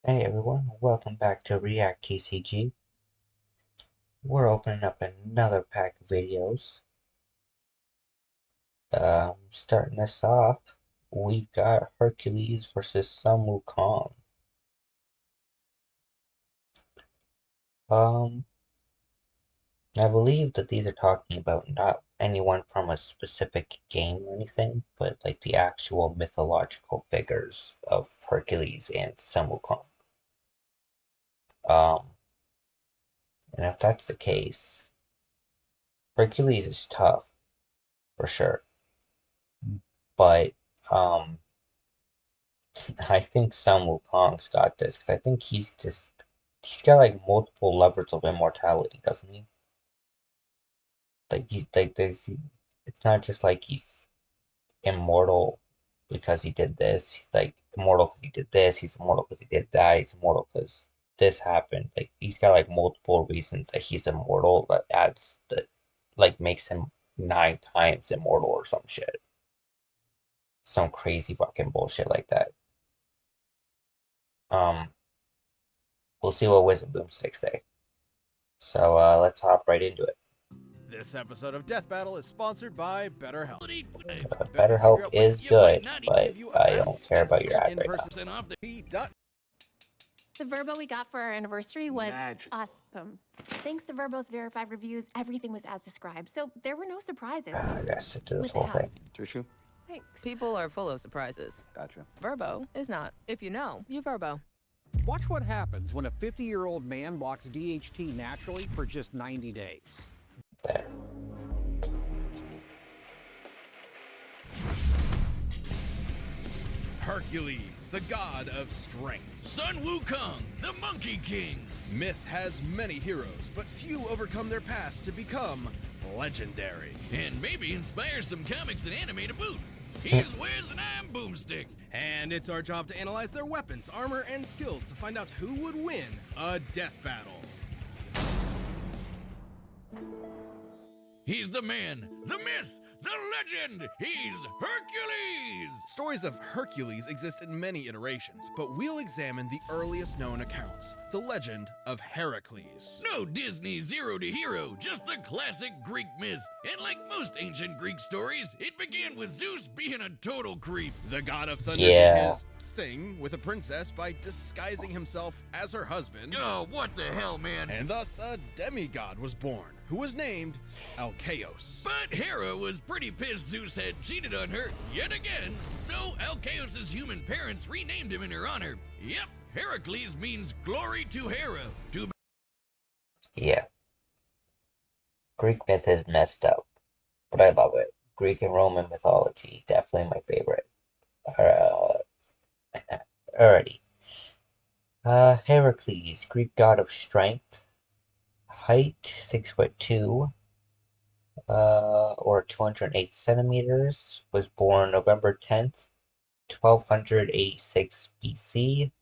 Hey everyone, welcome back to React TCG. We're opening up another pack of videos. Starting this off, we've got Hercules versus Sun Wukong. Um, I believe that these are talking about not anyone from a specific game or anything, but like the actual mythological figures of Hercules and Sun Wukong. Um, and if that's the case, Hercules is tough, for sure. But, um, I think Sun Wukong's got this because I think he's got like multiple levels of immortality, doesn't he? Like he's like this. It's not just like he's immortal because he did this. He's like immortal because he did this. He's immortal because he did that. He's immortal because this happened. Like he's got like multiple reasons that he's immortal that adds that like makes him 9 times immortal or some shit. Some crazy fucking bullshit like that. Um, we'll see what Wisdom Boomsticks say. So let's hop right into it. This episode of Death Battle is sponsored by BetterHelp. BetterHelp is good, but I don't care about your ad right now. The Verbo we got for our anniversary was awesome. Thanks to Verbo's verified reviews, everything was as described, so there were no surprises. I gotta sit through this With the whole thing. house. Trishu? Thanks. People are full of surprises. Gotcha. Verbo is not. If you know, you Verbo. Watch what happens when a 50-year-old man blocks DHT naturally for just 90 days. There. Hercules, the god of strength. Sun Wukong, the Monkey King. Myth has many heroes, but few overcome their past to become legendary. And maybe inspire some comics and anime to boot. He's Wiz and I'm Boomstick. And it's our job to analyze their weapons, armor, and skills to find out who would win a death battle. He's the man, the myth, the legend! He's Hercules! Stories of Hercules exist in many iterations, but we'll examine the earliest known accounts, the legend of Heracles. No Disney Zero to Hero, just the classic Greek myth. And like most ancient Greek stories, it began with Zeus being a total creep. The god of thunder did his thing with a princess by disguising himself as her husband. Oh, what the hell, man? And thus a demigod was born, who was named Alcaeus. But Hera was pretty pissed Zeus had cheated on her yet again, so Alcaeus' human parents renamed him in her honor. Yep, Heracles means glory to Hera. Yeah. Greek myth is messed up, but I love it. Greek and Roman mythology, definitely my favorite. Alrighty. Heracles, Greek god of strength. Height 6'2", or 208 centimeters. Was born November 10th, 1286 BC.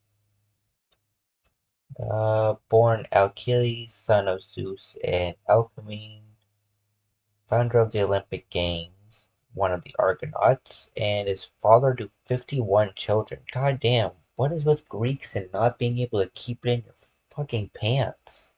Born Achilles, son of Zeus and Alcmene, founder of the Olympic Games, one of the Argonauts, and is father to 51 children. God damn, what is with Greeks and not being able to keep it in your fucking pants?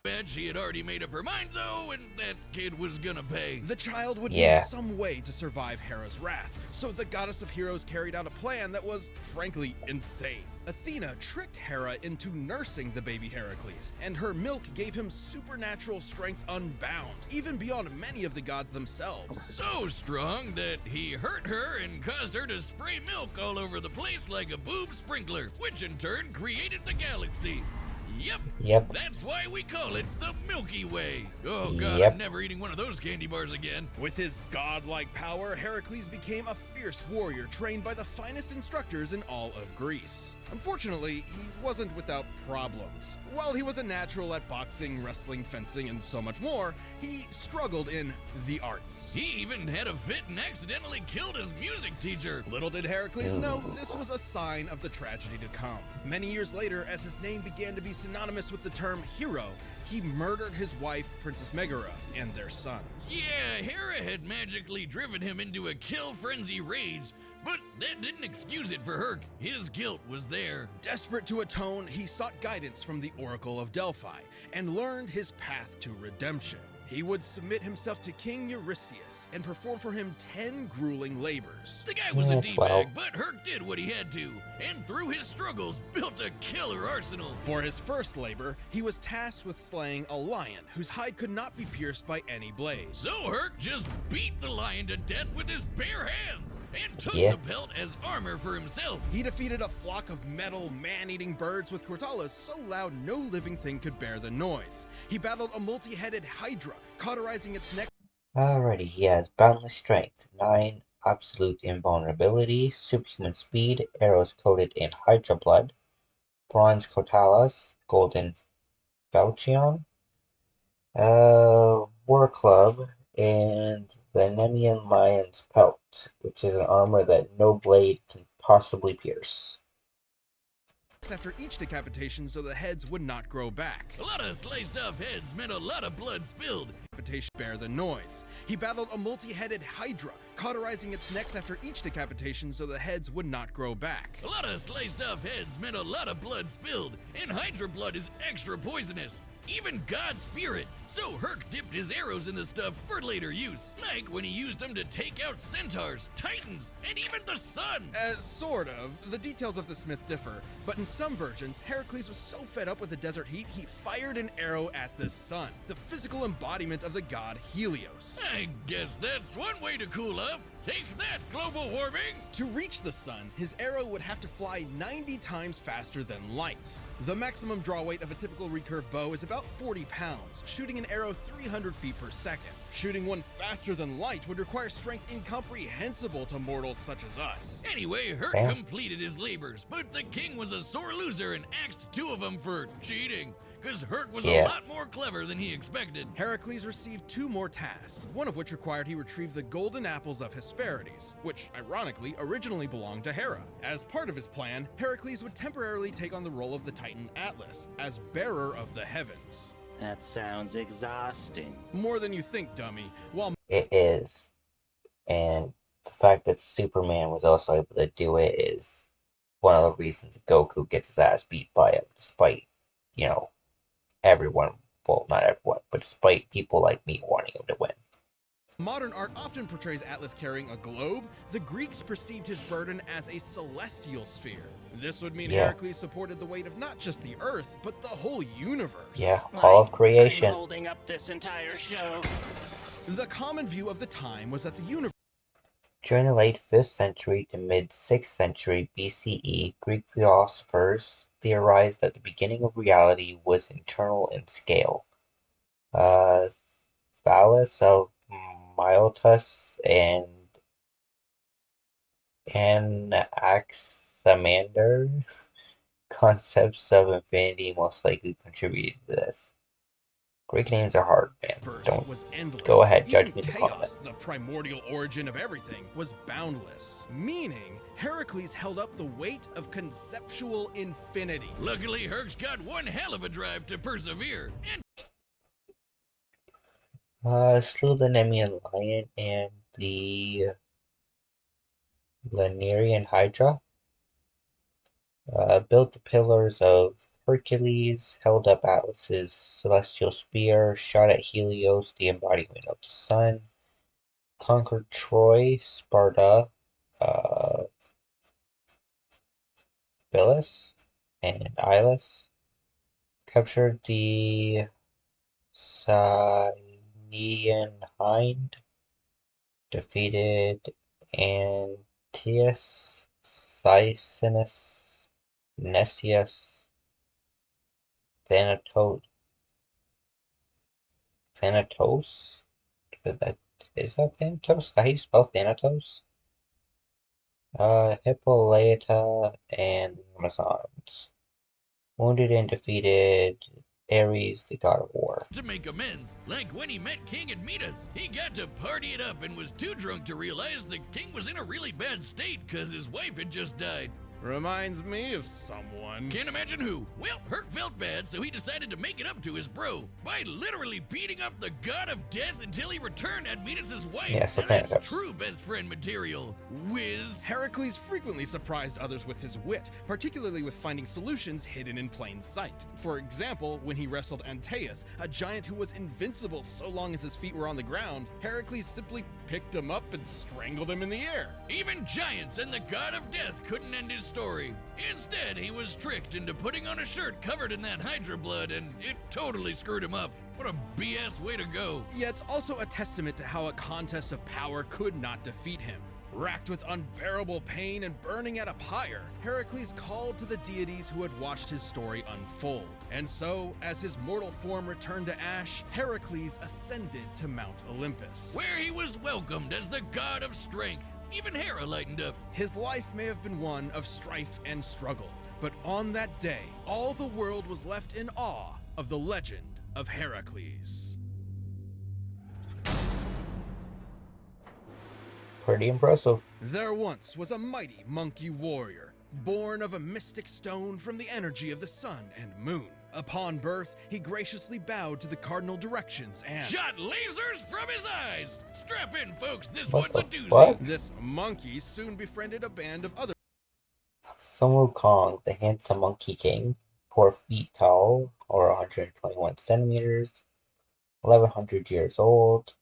Bet she had already made up her mind, though, and that kid was gonna pay. The child would need some way to survive Hera's wrath, so the goddess of heroes carried out a plan that was, frankly, insane. Athena tricked Hera into nursing the baby Heracles, and her milk gave him supernatural strength unbound, even beyond many of the gods themselves. So strong that he hurt her and caused her to spray milk all over the place like a boob sprinkler, which in turn created the galaxy. Yep. That's why we call it the Milky Way. Oh god, I'm never eating one of those candy bars again. With his godlike power, Heracles became a fierce warrior trained by the finest instructors in all of Greece. Unfortunately, he wasn't without problems. While he was a natural at boxing, wrestling, fencing, and so much more, he struggled in the arts. He even had a fit and accidentally killed his music teacher. Little did Heracles know this was a sign of the tragedy to come. Many years later, as his name began to be synonymous with the term hero, he murdered his wife, Princess Megara, and their sons. Yeah, Hera had magically driven him into a kill frenzy rage, But that didn't excuse it for Herc. His guilt was there. Desperate to atone, he sought guidance from the Oracle of Delphi and learned his path to redemption. He would submit himself to King Eurystheus and perform for him 10 grueling labors. The guy was a D-bag, but Herc did what he had to, and through his struggles built a killer arsenal. For his first labor, he was tasked with slaying a lion whose hide could not be pierced by any blade. So Herc just beat the lion to death with his bare hands and took the pelt as armor for himself. He defeated a flock of metal, man-eating birds with cortalas so loud no living thing could bear the noise. He battled a multi-headed hydra, cauterizing its neck. Alrighty, he has boundless strength, 9 absolute invulnerability, superhuman speed, arrows coated in hydra blood, bronze cortalas, golden falchion, war club, and the Nemean lion's pelt, which is an armor that no blade can possibly pierce. After each decapitation so the heads would not grow back. A lot of sliced off heads meant a lot of blood spilled. Decapitation bear the noise. He battled a multi-headed hydra, cauterizing its necks after each decapitation so the heads would not grow back. A lot of sliced off heads meant a lot of blood spilled, and hydra blood is extra poisonous. Even gods fear it, so Herc dipped his arrows in the stuff for later use, like when he used them to take out centaurs, titans, and even the sun. Sort of. The details of the smith differ, but in some versions, Heracles was so fed up with the desert heat, he fired an arrow at the sun, the physical embodiment of the god Helios. I guess that's one way to cool off. Take that, global warming! To reach the sun, his arrow would have to fly 90 times faster than light. The maximum draw weight of a typical recurve bow is about 40 pounds, shooting an arrow 300 feet per second. Shooting one faster than light would require strength incomprehensible to mortals such as us. Anyway, Herc completed his labors, but the king was a sore loser and axed 2 of them for cheating. Because Herc was a lot more clever than he expected. Heracles received 2 more tasks, one of which required he retrieve the golden apples of Hesperides, which, ironically, originally belonged to Hera. As part of his plan, Heracles would temporarily take on the role of the Titan Atlas, as bearer of the heavens. That sounds exhausting. More than you think, dummy. While it is, and the fact that Superman was also able to do it is one of the reasons Goku gets his ass beat by him, despite, you know, everyone, well, not everyone, but despite people like me wanting him to win. Modern art often portrays Atlas carrying a globe. The Greeks perceived his burden as a celestial sphere. This would mean Heracles supported the weight of not just the Earth, but the whole universe. Yeah, all of creation. I'm holding up this entire show. The common view of the time was that the universe. During the late 5th century to mid-6th century BCE, Greek philosophers theorized that the beginning of reality was internal in scale. Thales of Miletus and Anaximander concepts of infinity most likely contributed to this. Greek names are hard, man. Don't go ahead, judge me in the comments. The primordial origin of everything was boundless, meaning Heracles held up the weight of conceptual infinity. Luckily, Herc's got one hell of a drive to persevere. Slew the Nemean lion and the Lemurian hydra. Built the pillars of Hercules, held up Atlas's celestial spear, shot at Helios, the embodiment of the sun, conquered Troy, Sparta, Phyllis, and Ilis, captured the Scianean hind, defeated Antaeus, Sisinus, Nessius, Thanatos? Is that Thanatos? How do you spell Thanatos? Hippolyta and the Amazons. Wounded and defeated Ares, the god of war. To make amends, like when he met King Admetus, he got to party it up and was too drunk to realize the king was in a really bad state because his wife had just died. Reminds me of someone. Can't imagine who. Well, Herc felt bad, so he decided to make it up to his bro by literally beating up the god of death until he returned Admetus's wife. Yeah, so Now that's true best friend material. Whiz. Heracles frequently surprised others with his wit, particularly with finding solutions hidden in plain sight. For example, when he wrestled Antaeus, a giant who was invincible so long as his feet were on the ground, Heracles simply picked him up and strangled him in the air. Even giants and the god of death couldn't end his story. Instead, he was tricked into putting on a shirt covered in that Hydra blood, and it totally screwed him up. What a BS way to go. Yet also a testament to how a contest of power could not defeat him. Racked with unbearable pain and burning at a pyre, Heracles called to the deities who had watched his story unfold. And so, as his mortal form returned to ash, Heracles ascended to Mount Olympus, where he was welcomed as the god of strength. Even Hera lightened up. His life may have been one of strife and struggle, but on that day, all the world was left in awe of the legend of Heracles. Pretty impressive. There once was a mighty monkey warrior, born of a mystic stone from the energy of the sun and moon. Upon birth, he graciously bowed to the cardinal directions and shot lasers from his eyes. Strap in, folks, this one's a doozy. What? This monkey soon befriended a band of other Sun Wukong, the handsome monkey king, 4 feet tall, or 121 centimeters, 1100 years old.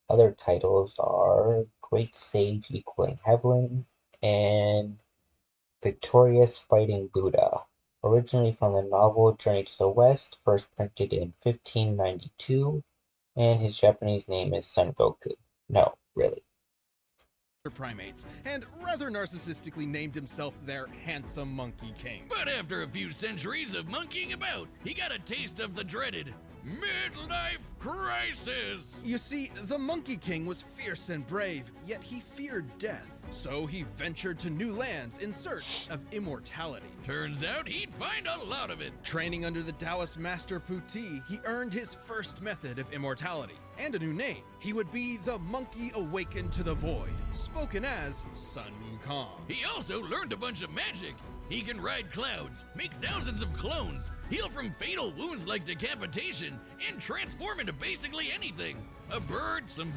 Other titles are Great Sage equaling Heaven and Victorious Fighting Buddha. Originally from the novel Journey to the West, first printed in 1592, and his Japanese name is Son Goku. No, really. primates, and rather narcissistically named himself their handsome monkey king. But after a few centuries of monkeying about, he got a taste of the dreaded midlife crisis. You see, the Monkey King was fierce and brave, yet he feared death. So he ventured to new lands in search of immortality. Turns out he'd find a lot of it. Training under the Taoist master Puti, he earned his first method of immortality and a new name. He would be the Monkey Awakened to the Void, spoken as Sun Wukong. He also learned a bunch of magic. He can ride clouds, make thousands of clones, heal from fatal wounds like decapitation, and transform into basically anything. A bird, some...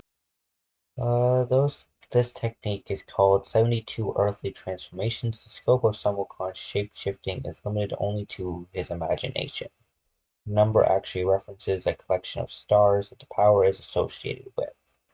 This technique is called 72 Earthly Transformations. The scope of Sun Wukong's shape-shifting is limited only to his imagination. The number actually references a collection of stars that the power is associated with.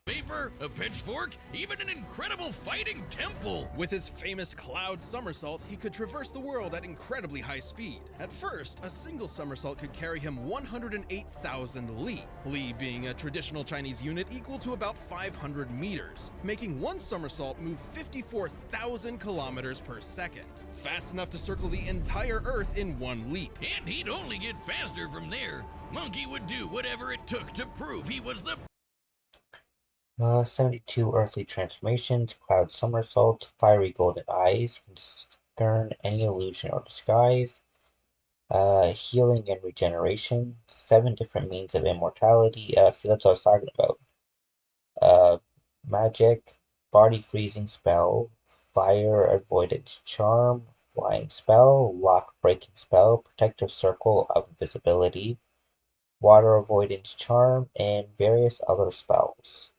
Paper, a pitchfork, even an incredible fighting temple. With his famous cloud somersault, he could traverse the world at incredibly high speed. At first, a single somersault could carry him 108,000 li, li being a traditional Chinese unit equal to about 500 meters, making one somersault move 54,000 kilometers per second. Fast enough to circle the entire Earth in one leap. And he'd only get faster from there. Monkey would do whatever it took to prove he was the 72 Earthly Transformations, Cloud Somersault, Fiery Golden Eyes, can discern any illusion or disguise, Healing and Regeneration, 7 different means of immortality, so that's what I was talking about, Magic, Body Freezing Spell, Fire Avoidance Charm, Flying Spell, Lock Breaking Spell, Protective Circle of Invisibility, Water Avoidance Charm, and various other spells.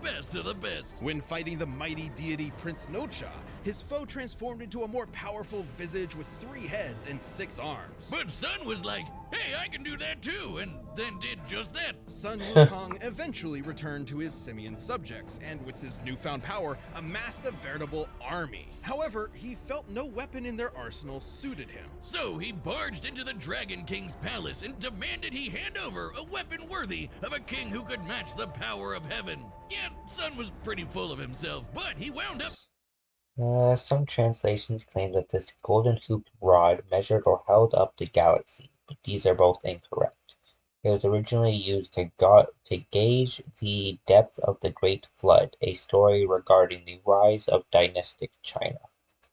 Best of the best. When fighting the mighty deity Prince Nocha, his foe transformed into a more powerful visage with 3 heads and 6 arms. But Sun was like, hey, I can do that too, and then did just that. Sun Wukong eventually returned to his simian subjects, and with his newfound power, amassed a veritable army. However, he felt no weapon in their arsenal suited him. So he barged into the Dragon King's palace and demanded he hand over a weapon worthy of a king who could match the power of heaven. Yeah, Sun was pretty full of himself, but he wound up... Some translations claim that this golden hooped rod measured or held up the galaxy, but these are both incorrect. It was originally used to gauge the depth of the Great Flood, a story regarding the rise of dynastic China.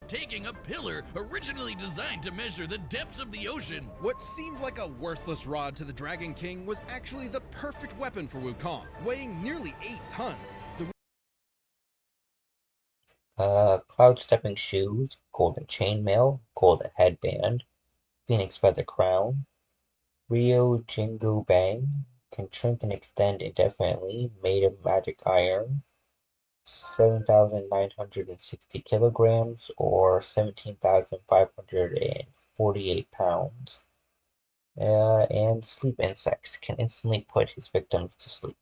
Taking a pillar originally designed to measure the depths of the ocean. What seemed like a worthless rod to the Dragon King was actually the perfect weapon for Wukong, weighing nearly 8 tons. Cloud Stepping Shoes, golden chainmail, golden headband, phoenix feather crown, Rio Jingu Bang, can shrink and extend indefinitely, made of magic iron, 7,960 kilograms, or 17,548 pounds. And sleep insects can instantly put his victims to sleep.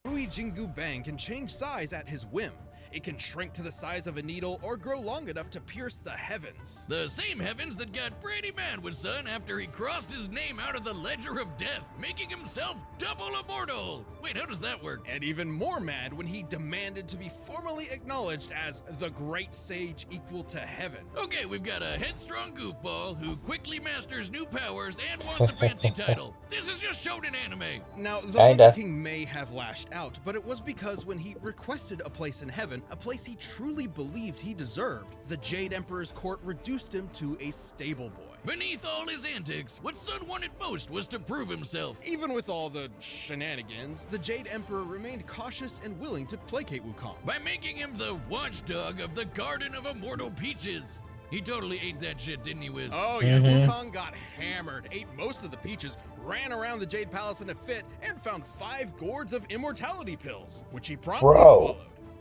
Rui Jingu Bang can change size at his whim. It can shrink to the size of a needle or grow long enough to pierce the heavens. The same heavens that got Brady mad with Sun after he crossed his name out of the Ledger of Death, making himself double immortal. Wait, how does that work? And even more mad when he demanded to be formally acknowledged as the Great Sage equal to heaven. Okay, we've got a headstrong goofball who quickly masters new powers and wants a fancy title. This is just shown in anime. Now, the Monkey King may have lashed out, but it was because when he requested a place in heaven, a place he truly believed he deserved, the Jade Emperor's court reduced him to a stable boy. Beneath all his antics, what Sun wanted most was to prove himself. Even with all the shenanigans, the Jade Emperor remained cautious and willing to placate Wukong by making him the watchdog of the Garden of Immortal Peaches. He totally ate that shit, didn't he, Wiz? Oh yeah, Wukong got hammered, ate most of the peaches, ran around the Jade Palace in a fit, and found 5 gourds of immortality pills, which he promptly swallowed.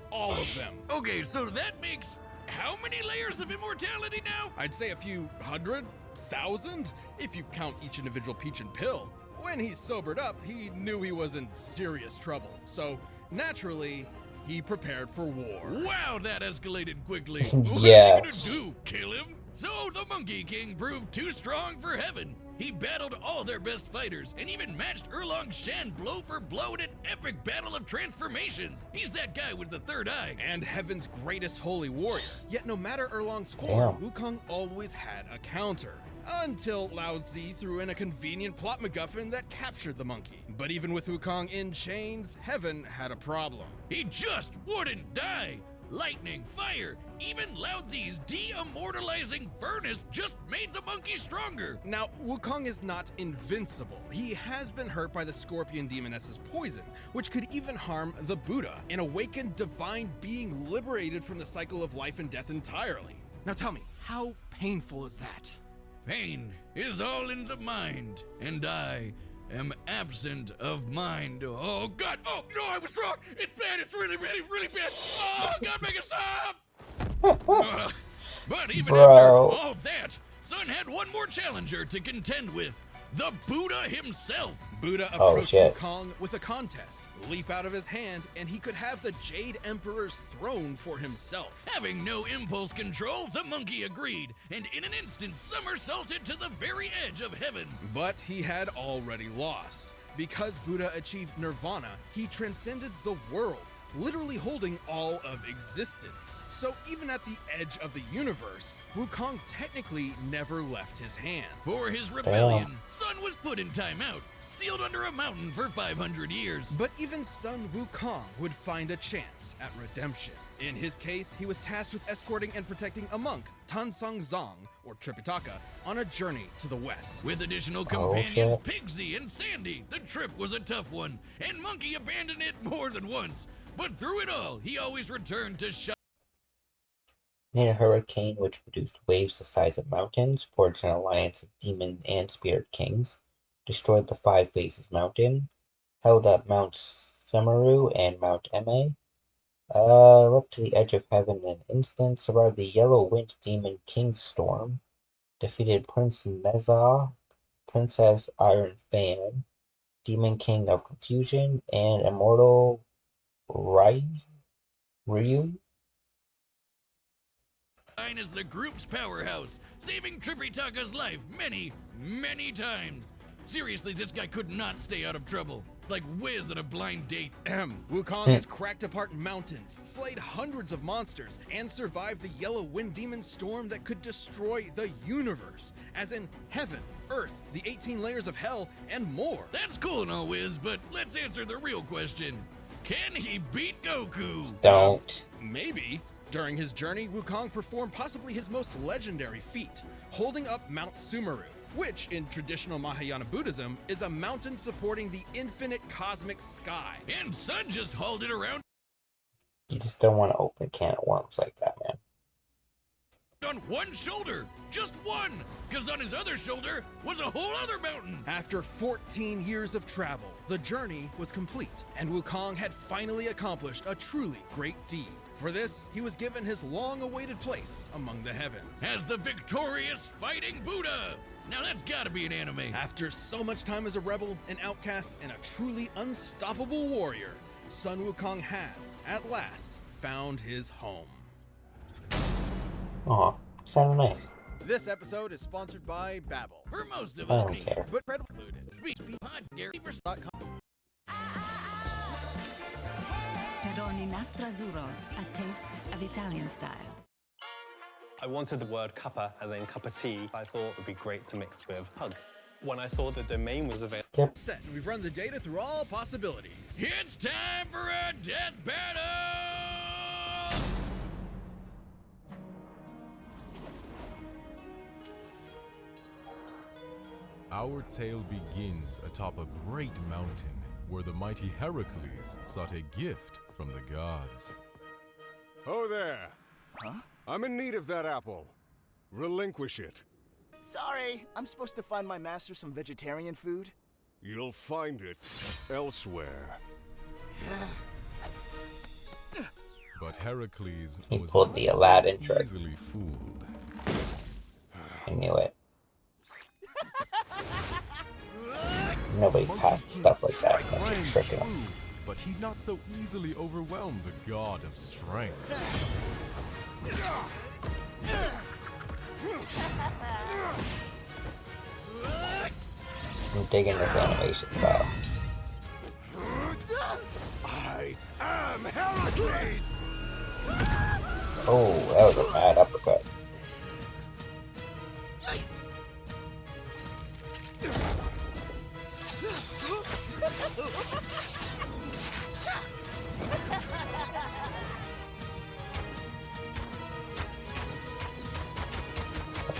All of them. Okay, so that makes how many layers of immortality now? I'd say a few hundred, thousand, if you count each individual peach and pill. When he sobered up, he knew he was in serious trouble. So, naturally, he prepared for war. Wow, that escalated quickly. What Yeah. are you gonna do, kill him? So the Monkey King proved too strong for heaven. He battled all their best fighters and even matched Erlong Shen blow for blow in an epic battle of transformations. He's that guy with the third eye. And heaven's greatest holy warrior. Yet no matter Erlong's form, Wukong always had a counter. Until Lao Tzu threw in a convenient plot MacGuffin that captured the monkey. But even with Wukong in chains, heaven had a problem. He just wouldn't die. Lightning, fire, even Lao Tzu's de-immortalizing furnace just made the monkey stronger. Now, Wukong is not invincible. He has been hurt by the scorpion demoness's poison, which could even harm the Buddha, an awakened divine being liberated from the cycle of life and death entirely. Now tell me, how painful is that? Pain is all in the mind, and I am absent of mind. Oh God, oh no, I was wrong. It's bad, it's really, really, really bad. Oh God, make it stop. But even after all that, Sun had one more challenger to contend with. The Buddha himself. Buddha approached Wukong with a contest. Leap out of his hand, and he could have the Jade Emperor's throne for himself. Having no impulse control, the monkey agreed, and in an instant somersaulted to the very edge of heaven. But he had already lost. Because Buddha achieved nirvana, he transcended the world, literally holding all of existence. So even at the edge of the universe, Wukong technically never left his hand. For his rebellion, Sun was put in timeout, sealed under a mountain for 500 years. But even Sun Wukong would find a chance at redemption. In his case, he was tasked with escorting and protecting a monk, Tansong Zong, or Tripitaka, on a journey to the west. With additional companions, Pigsy and Sandy, the trip was a tough one, and Monkey abandoned it more than once. But through it all, he always returned to In a hurricane which produced waves the size of mountains, forged an alliance of demon and spirit kings, destroyed the Five Faces Mountain, held up Mount Samaru and Mount Eme, leapt to the edge of heaven in an instant, survived the Yellow Wind Demon King's storm, defeated Prince Neza, Princess Iron Fan, Demon King of Confusion, and Immortal Ryu. As the group's powerhouse, saving Tripitaka's life many, many times. Seriously, this guy could not stay out of trouble. It's like Wiz at a blind date. Wukong has cracked apart mountains, slayed hundreds of monsters, and survived the Yellow Wind Demon storm that could destroy the universe. As in heaven, earth, the 18 layers of hell, and more. That's cool and all, Wiz, but let's answer the real question. Can he beat Goku? Don't. Maybe. During his journey, Wukong performed possibly his most legendary feat, holding up Mount Sumeru, which, in traditional Mahayana Buddhism, is a mountain supporting the infinite cosmic sky. And Sun just hauled it around. You just don't want to open a can of worms like that, man. on one shoulder. Just one. Because on his other shoulder was a whole other mountain. After 14 years of travel, the journey was complete, and Wukong had finally accomplished a truly great deed. For this, he was given his long-awaited place among the heavens as the victorious fighting Buddha. Now that's gotta be an anime. After so much time as a rebel, an outcast, and a truly unstoppable warrior, Sun Wukong had, at last, found his home. Aw, it's kind of nice. This episode is sponsored by Babbel. For most of I us, don't care. but Red included. Speedpodgaryverse.com. Peroni Nastro Azzurro, a taste of Italian style. I wanted the word cuppa, as in cup of tea, I thought it would be great to mix with hug. When I saw the domain was available, Yep. Set, and we've run the data through all possibilities. It's time for a death battle! Our tale begins atop a great mountain where the mighty Hercules sought a gift from the gods. Oh there! Huh? I'm in need of that apple. Relinquish it. Sorry, I'm supposed to find my master some vegetarian food. You'll find it elsewhere. But Hercules He was pulled not the so Aladdin trick. easily fooled. I knew it. Nobody passed stuff like that unless you're tricking him. But he'd not so easily overwhelm the god of strength. I'm digging this animation style. I am Hercules! Oh, that was a bad uppercut.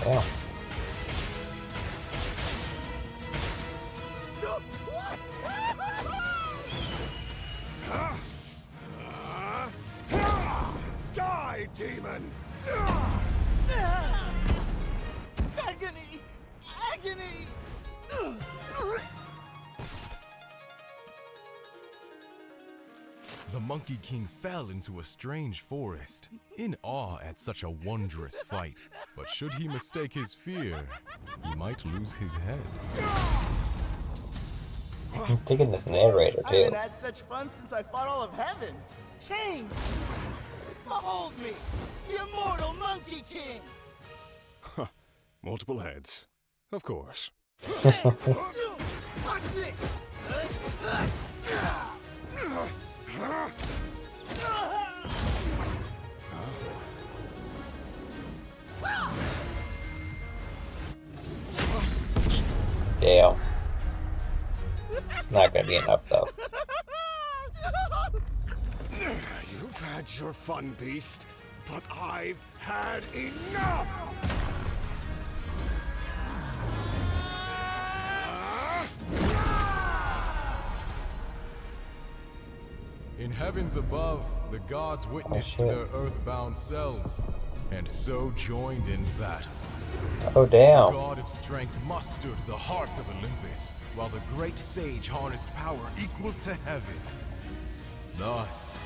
Damn. Die, demon! Agony! Agony! The Monkey King fell into a strange forest, in awe at such a wondrous fight. But should he mistake his fear, he might lose his head. I'm digging this narrator I too. haven't had such fun since I fought all of heaven. Change! Behold me, the immortal Monkey King! Multiple heads. Of course. Soon, watch this! Damn. It's not gonna be enough though. You've had your fun, beast, but I've had enough! In heavens above, the gods witnessed their earthbound selves, and so joined in battle. Oh damn. The god of strength mustered the heart of Olympus, while the great sage harnessed power equal to heaven. Thus,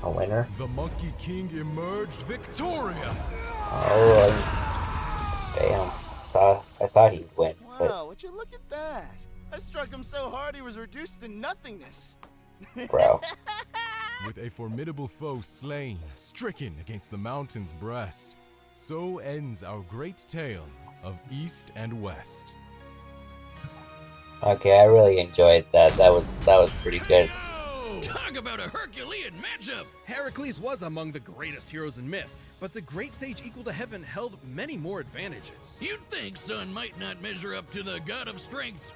A winner? the Monkey King emerged victorious. Oh, damn. I thought he'd win, but Wow, would you look at that? I struck him so hard he was reduced to nothingness. bro. With a formidable foe slain, stricken against the mountain's breast, so ends our great tale of East and West. Okay, I really enjoyed that. That was pretty good. Talk about a Herculean matchup! Heracles was among the greatest heroes in myth, but the great sage equal to heaven held many more advantages. You'd think Sun might not measure up to the god of strength,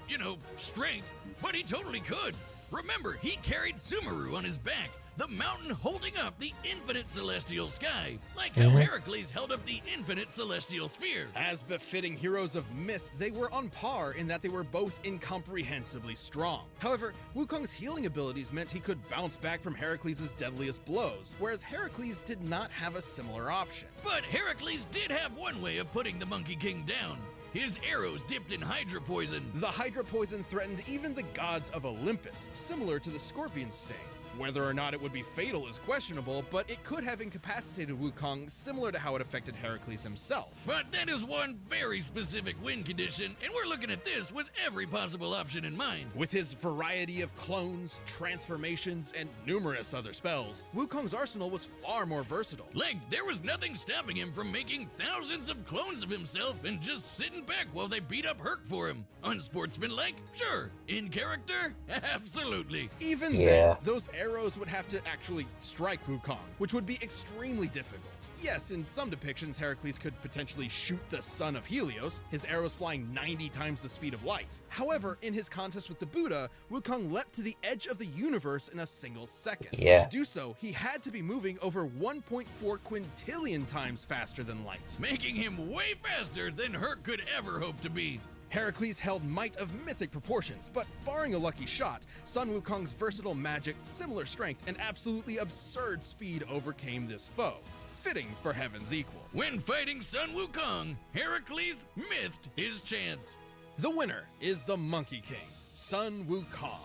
strength, but he totally could. Remember, he carried Sumeru on his back, the mountain holding up the infinite celestial sky, like how Hercules held up the infinite celestial sphere. As befitting heroes of myth, they were on par in that they were both incomprehensibly strong. However, Wukong's healing abilities meant he could bounce back from Hercules' deadliest blows, whereas Hercules did not have a similar option. But Hercules did have one way of putting the Monkey King down. His arrows dipped in Hydra poison. The Hydra poison threatened even the gods of Olympus, similar to the Scorpion Sting. Whether or not it would be fatal is questionable, but it could have incapacitated Wukong similar to how it affected Hercules himself. But that is one very specific win condition, and we're looking at this with every possible option in mind. With his variety of clones, transformations, and numerous other spells, Wukong's arsenal was far more versatile. Like, there was nothing stopping him from making thousands of clones of himself and just sitting back while they beat up Herc for him. Unsportsmanlike? Sure. In character? Absolutely. Even then, those arrows would have to actually strike Wukong, which would be extremely difficult. Yes, in some depictions, Hercules could potentially shoot the son of Helios, his arrows flying 90 times the speed of light. However, in his contest with the Buddha, Wukong leapt to the edge of the universe in a single second. To do so, he had to be moving over 1.4 quintillion times faster than light, making him way faster than Herc could ever hope to be. Heracles held might of mythic proportions, but barring a lucky shot, Sun Wukong's versatile magic, similar strength, and absolutely absurd speed overcame this foe. Fitting for heaven's equal. When fighting Sun Wukong, Heracles missed his chance. The winner is the Monkey King, Sun Wukong.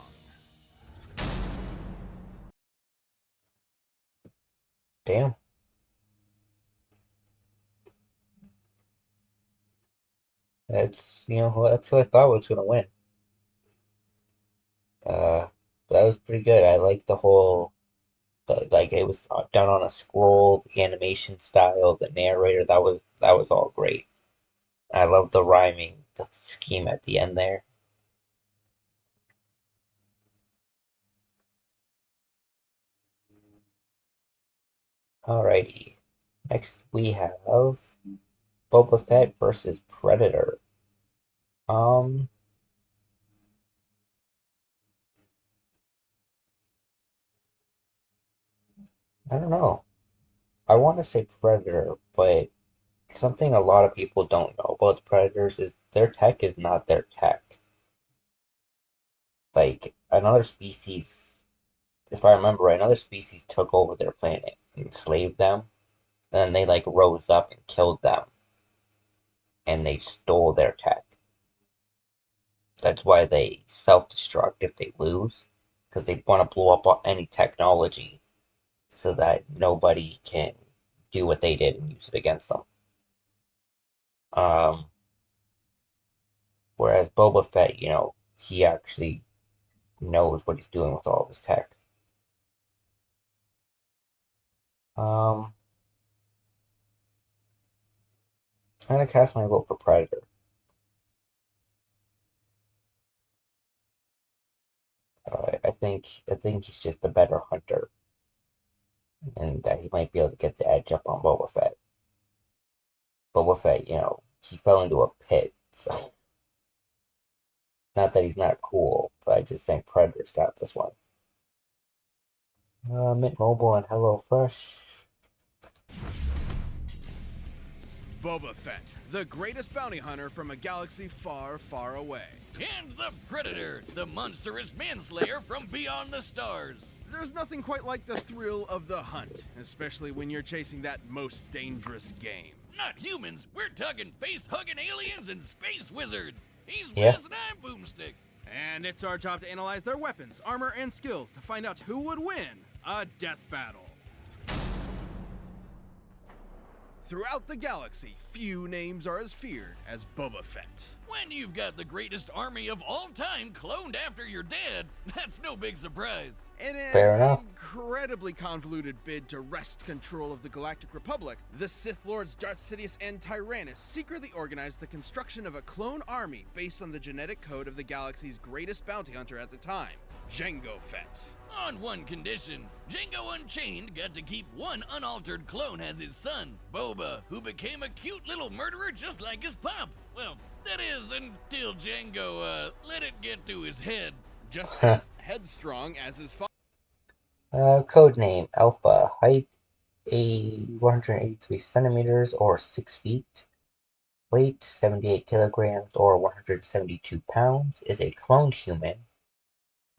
Damn. That's, that's who I thought was going to win. But that was pretty good. I liked the whole, like it was done on a scroll, the animation style, the narrator, that was all great. I love the rhyming, the scheme at the end there. Alrighty. Next we have Boba Fett versus Predator. I don't know. I want to say Predator, but something a lot of people don't know about the Predators is their tech is not their tech. Like, another species, if I remember right, another species took over their planet and enslaved them, and then they, like, rose up and killed them, and they stole their tech. That's why they self-destruct if they lose, because they want to blow up any technology so that nobody can do what they did and use it against them. Whereas Boba Fett, he actually knows what he's doing with all of his tech. I'm gonna cast my vote for Predator. I think he's just a better hunter, and that he might be able to get the edge up on Boba Fett. Boba Fett, he fell into a pit, so not that he's not cool, but I just think Predator's got this one. Mint Mobile and HelloFresh. Boba Fett, the greatest bounty hunter from a galaxy far, far away. And the Predator, the monstrous manslayer from beyond the stars. There's nothing quite like the thrill of the hunt, especially when you're chasing that most dangerous game. Not humans, we're talking face-hugging aliens and space wizards. He's Wiz and I'm Boomstick. And it's our job to analyze their weapons, armor, and skills to find out who would win a death battle. Throughout the galaxy, few names are as feared as Boba Fett. When you've got the greatest army of all time cloned after your dad, that's no big surprise. In an incredibly convoluted bid to wrest control of the Galactic Republic, the Sith Lords Darth Sidious and Tyrannus secretly organized the construction of a clone army based on the genetic code of the galaxy's greatest bounty hunter at the time, Jango Fett. On one condition, Jango Unchained got to keep one unaltered clone as his son, Boba, who became a cute little murderer just like his pop. Well, that is, until Jango, let it get to his head. Just as headstrong as his father. Codename Alpha. Height 183 centimeters or 6 feet. Weight 78 kilograms or 172 pounds. Is a cloned human.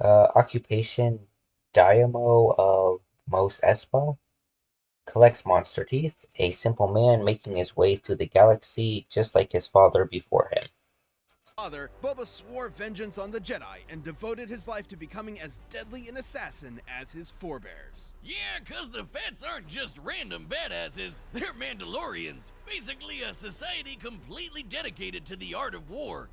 Occupation Diamo of Mos Espa. Collects monster teeth. A simple man making his way through the galaxy just like his father before him. Father, Boba swore vengeance on the Jedi and devoted his life to becoming as deadly an assassin as his forebears. Yeah, cause the Fetts aren't just random badasses, they're Mandalorians. Basically a society completely dedicated to the art of war.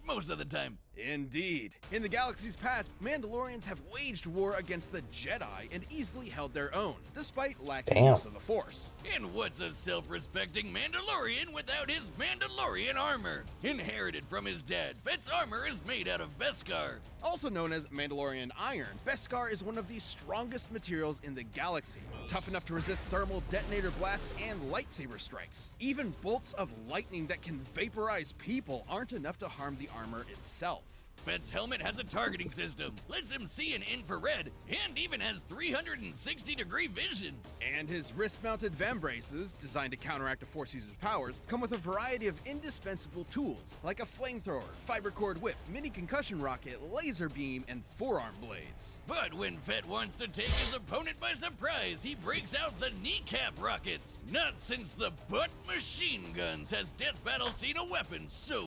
Most of the time. Indeed. In the galaxy's past, Mandalorians have waged war against the Jedi and easily held their own, despite lacking use of the Force. And what's a self-respecting Mandalorian without his Mandalorian armor? Inherited from his dad, Fett's armor is made out of Beskar. Also known as Mandalorian iron, Beskar is one of the strongest materials in the galaxy, tough enough to resist thermal detonator blasts and lightsaber strikes. Even bolts of lightning that can vaporize people aren't enough to harm the armor itself. Fett's helmet has a targeting system, lets him see in infrared, and even has 360-degree vision. And his wrist-mounted vambraces, designed to counteract a Force user's powers, come with a variety of indispensable tools, like a flamethrower, fiber cord whip, mini concussion rocket, laser beam, and forearm blades. But when Fett wants to take his opponent by surprise, he breaks out the kneecap rockets. Not since the butt machine guns has Death Battle seen a weapon so...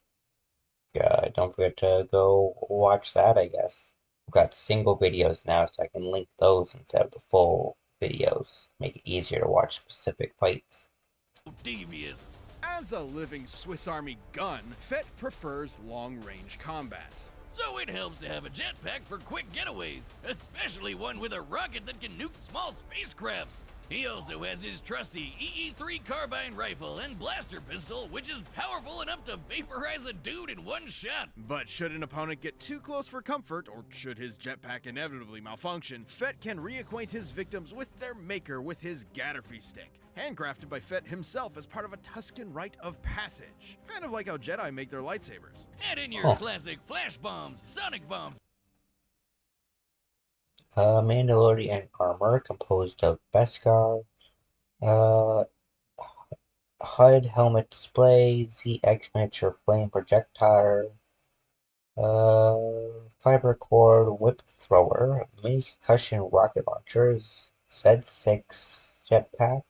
Don't forget to go watch that, I guess. I've got single videos now, so I can link those instead of the full videos. Make it easier to watch specific fights. Devious. As a living Swiss Army gun, Fett prefers long-range combat. So it helps to have a jetpack for quick getaways, especially one with a rocket that can nuke small spacecrafts. He also has his trusty EE-3 carbine rifle and blaster pistol, which is powerful enough to vaporize a dude in one shot. But should an opponent get too close for comfort, or should his jetpack inevitably malfunction, Fett can reacquaint his victims with their maker with his Gatterfy stick, handcrafted by Fett himself as part of a Tusken rite of passage. Kind of like how Jedi make their lightsabers. Add in your classic flash bombs, sonic bombs. Mandalorian armor composed of Beskar, HUD helmet display, ZX miniature flame projectile, fiber cord whip thrower, mini concussion rocket launchers, Z6 jetpack,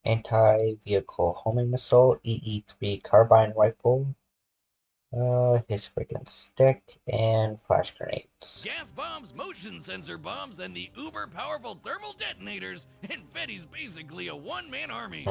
anti-vehicle homing missile, EE-3 carbine rifle, his freaking stick, and flash grenades. Gas bombs, motion sensor bombs, and the uber-powerful thermal detonators, and Fetty's basically a one-man army.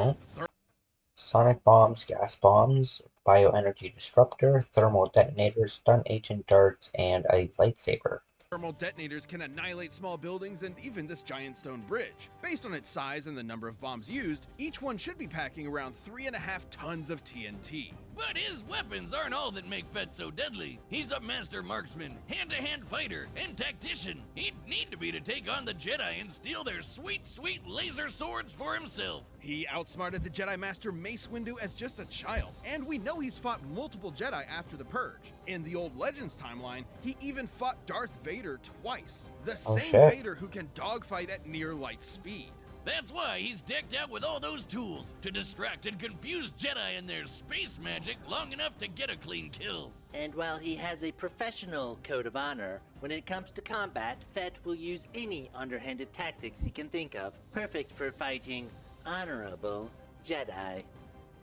Sonic bombs, gas bombs, bioenergy disruptor, thermal detonators, stun agent darts, and a lightsaber. Thermal detonators can annihilate small buildings and even this giant stone bridge. Based on its size and the number of bombs used, each one should be packing around 3.5 tons of TNT. But his weapons aren't all that make Fett so deadly. He's a master marksman, hand-to-hand fighter, and tactician. He'd need to be to take on the Jedi and steal their sweet, sweet laser swords for himself. He outsmarted the Jedi Master Mace Windu as just a child, and we know he's fought multiple Jedi after the Purge. In the old Legends timeline, he even fought Darth Vader twice. The same Vader who can dogfight at near light speed. That's why he's decked out with all those tools, to distract and confuse Jedi and their space magic long enough to get a clean kill. And while he has a professional code of honor, when it comes to combat, Fett will use any underhanded tactics he can think of, perfect for fighting honorable Jedi.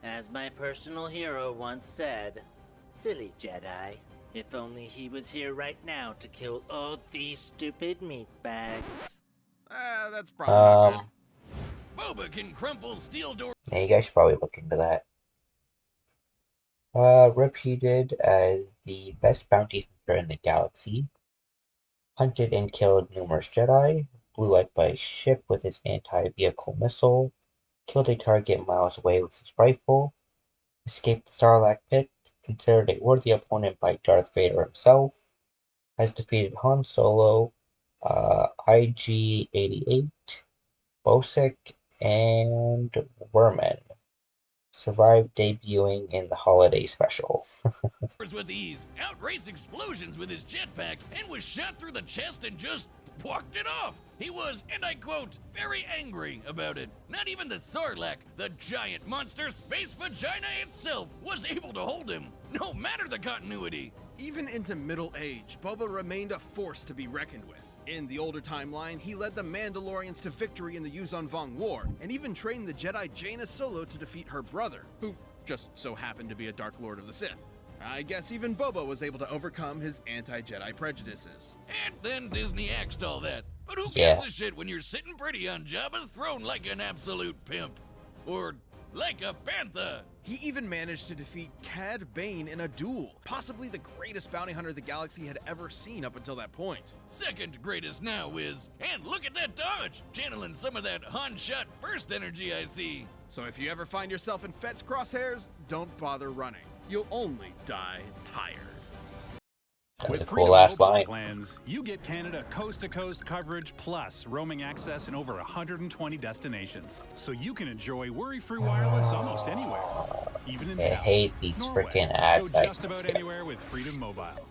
As my personal hero once said, silly Jedi. If only he was here right now to kill all these stupid meatbags. That's probably not good. Boba can crumple steel doors. Yeah, you guys should probably look into that. Reputed as the best bounty hunter in the galaxy, hunted and killed numerous Jedi, blew up by a ship with his anti-vehicle missile, killed a target miles away with his rifle, escaped the Sarlacc pit, considered a worthy opponent by Darth Vader himself, has defeated Han Solo, IG-88, Bosek, and Werman. Survived debuting in the holiday special. With ease, outrace explosions with his jetpack, and was shot through the chest and just walked it off. He was, and I quote, very angry about it. Not even the Sarlacc, the giant monster space vagina itself, was able to hold him, no matter the continuity. Even into middle age, Boba remained a force to be reckoned with. In the older timeline, he led the Mandalorians to victory in the Yuuzhan Vong War, and even trained the Jedi Jaina Solo to defeat her brother, who just so happened to be a Dark Lord of the Sith. I guess even Boba was able to overcome his anti-Jedi prejudices. And then Disney axed all that. But who gives a shit when you're sitting pretty on Jabba's throne like an absolute pimp? Or like a panther? He even managed to defeat Cad Bane in a duel, possibly the greatest bounty hunter the galaxy had ever seen up until that point. Second greatest now is, and look at that dodge, channeling some of that Han shot first energy I see. So if you ever find yourself in Fett's crosshairs, don't bother running. You'll only die tired. With cool last line. plans, you get Canada coast-to-coast coverage plus roaming access in over 120 destinations, so you can enjoy worry-free wireless almost anywhere, even in I hate these freaking ads. Go just about anywhere with Freedom Mobile.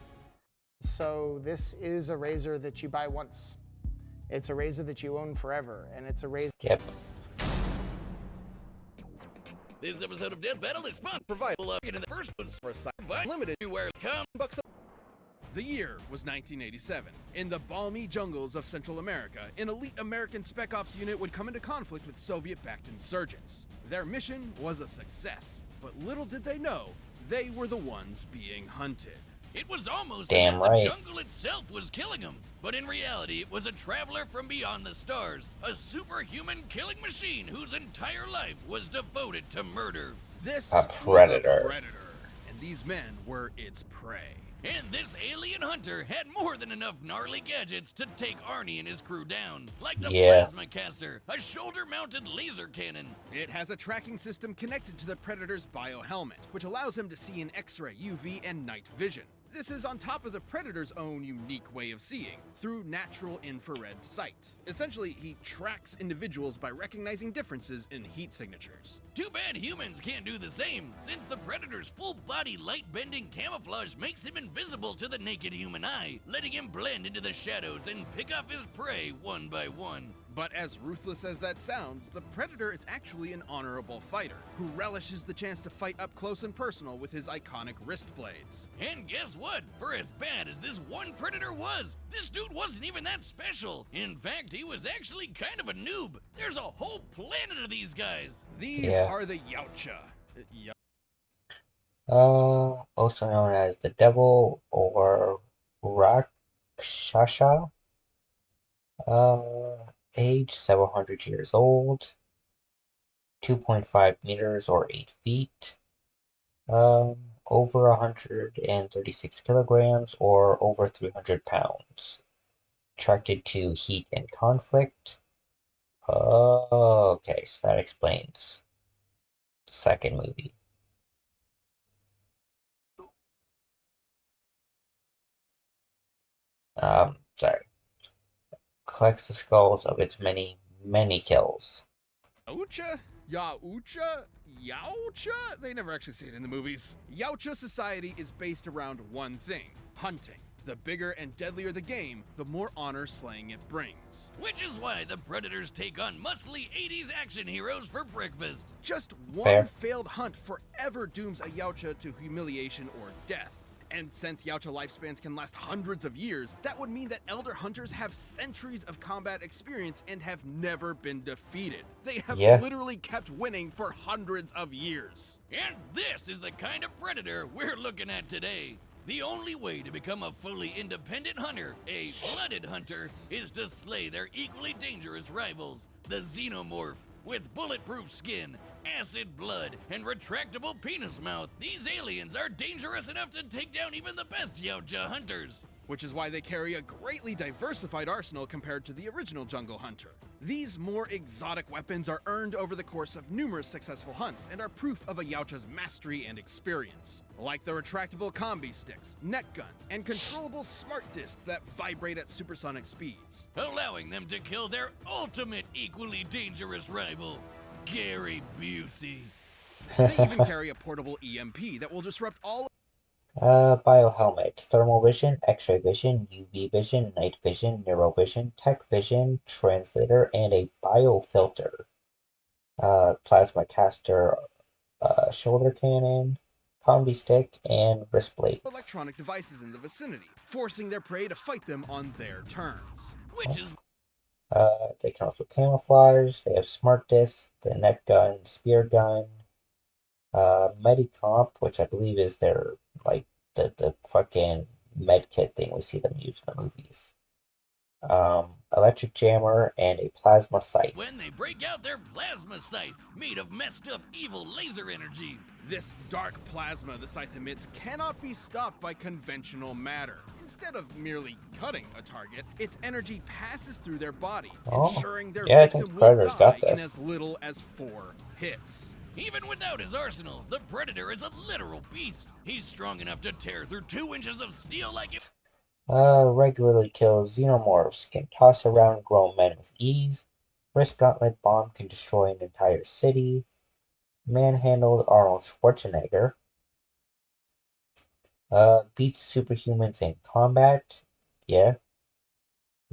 So this is a razor that you buy once. It's a razor that you own forever, and it's a razor. Yep. This episode of Death Battle is sponsored by in the first was for a site by limited to where $10. The year was 1987. In the balmy jungles of Central America, an elite American Spec Ops unit would come into conflict with Soviet-backed insurgents. Their mission was a success, but little did they know, they were the ones being hunted. It was almost Damn as if right. the jungle itself was killing them. But in reality, it was a traveler from beyond the stars, a superhuman killing machine whose entire life was devoted to murder. This A predator. was a predator, and these men were its prey. And this alien hunter had more than enough gnarly gadgets to take Arnie and his crew down, like the plasma caster, a shoulder-mounted laser cannon. It has a tracking system connected to the Predator's biohelmet, which allows him to see in X-ray, UV, and night vision. This is on top of the Predator's own unique way of seeing, through natural infrared sight. Essentially, he tracks individuals by recognizing differences in heat signatures. Too bad humans can't do the same, since the Predator's full-body light-bending camouflage makes him invisible to the naked human eye, letting him blend into the shadows and pick off his prey one by one. But as ruthless as that sounds, the Predator is actually an honorable fighter, who relishes the chance to fight up close and personal with his iconic wrist blades. And guess what? For as bad as this one Predator was, this dude wasn't even that special. In fact, he was actually kind of a noob. There's a whole planet of these guys. These are the Yautja. Also known as the Devil or Rakshasa. Age 700 years old, 2.5 meters or 8 feet, over 136 kilograms or over 300 pounds. Attracted to heat and conflict. Okay, so that explains the second movie. Sorry. Collects the skulls of its many, many kills. Yautja? Yautja? Yautja? They never actually say it in the movies. Yautja society is based around one thing: hunting. The bigger and deadlier the game, the more honor slaying it brings. Which is why the Predators take on muscly 80s action heroes for breakfast. Just one failed hunt forever dooms a Yautja to humiliation or death. And since Yautja lifespans can last hundreds of years, that would mean that Elder Hunters have centuries of combat experience and have never been defeated. They have literally kept winning for hundreds of years. And this is the kind of Predator we're looking at today. The only way to become a fully independent hunter, a blooded hunter, is to slay their equally dangerous rivals, the Xenomorph. With bulletproof skin, acid blood, and retractable penis mouth, these aliens are dangerous enough to take down even the best Yautja hunters. Which is why they carry a greatly diversified arsenal compared to the original Jungle Hunter. These more exotic weapons are earned over the course of numerous successful hunts and are proof of a Yautja's mastery and experience. Like the retractable combi sticks, net guns, and controllable smart discs that vibrate at supersonic speeds. Allowing them to kill their ultimate equally dangerous rival, Gary Busey. They even carry a portable EMP that will disrupt all Biohelmet, thermal vision, X-ray vision, UV vision, night vision, neurovision, tech vision, translator, and a biofilter. Plasma caster, shoulder cannon, combi stick, and wrist blades. Electronic devices in the vicinity, forcing their prey to fight them on their terms. Which is They can also camouflage. They have smart disc, the net gun, spear gun, Medicomp, which I believe is their like the fucking med kit thing we see them use in the movies. Electric jammer, and a plasma scythe. when they break out their plasma scythe, made of messed up evil laser energy. this dark plasma the scythe emits cannot be stopped by conventional matter. Instead of merely cutting a target, its energy passes through their body, ensuring their victim will die in as little as 4 hits. Even without his arsenal, the Predator is a literal beast. He's strong enough to tear through 2 inches of steel like it. Regularly kills xenomorphs, can toss around grown men with ease. Wrist gauntlet bomb can destroy an entire city. Manhandled Arnold Schwarzenegger. Beats superhumans in combat. Yeah.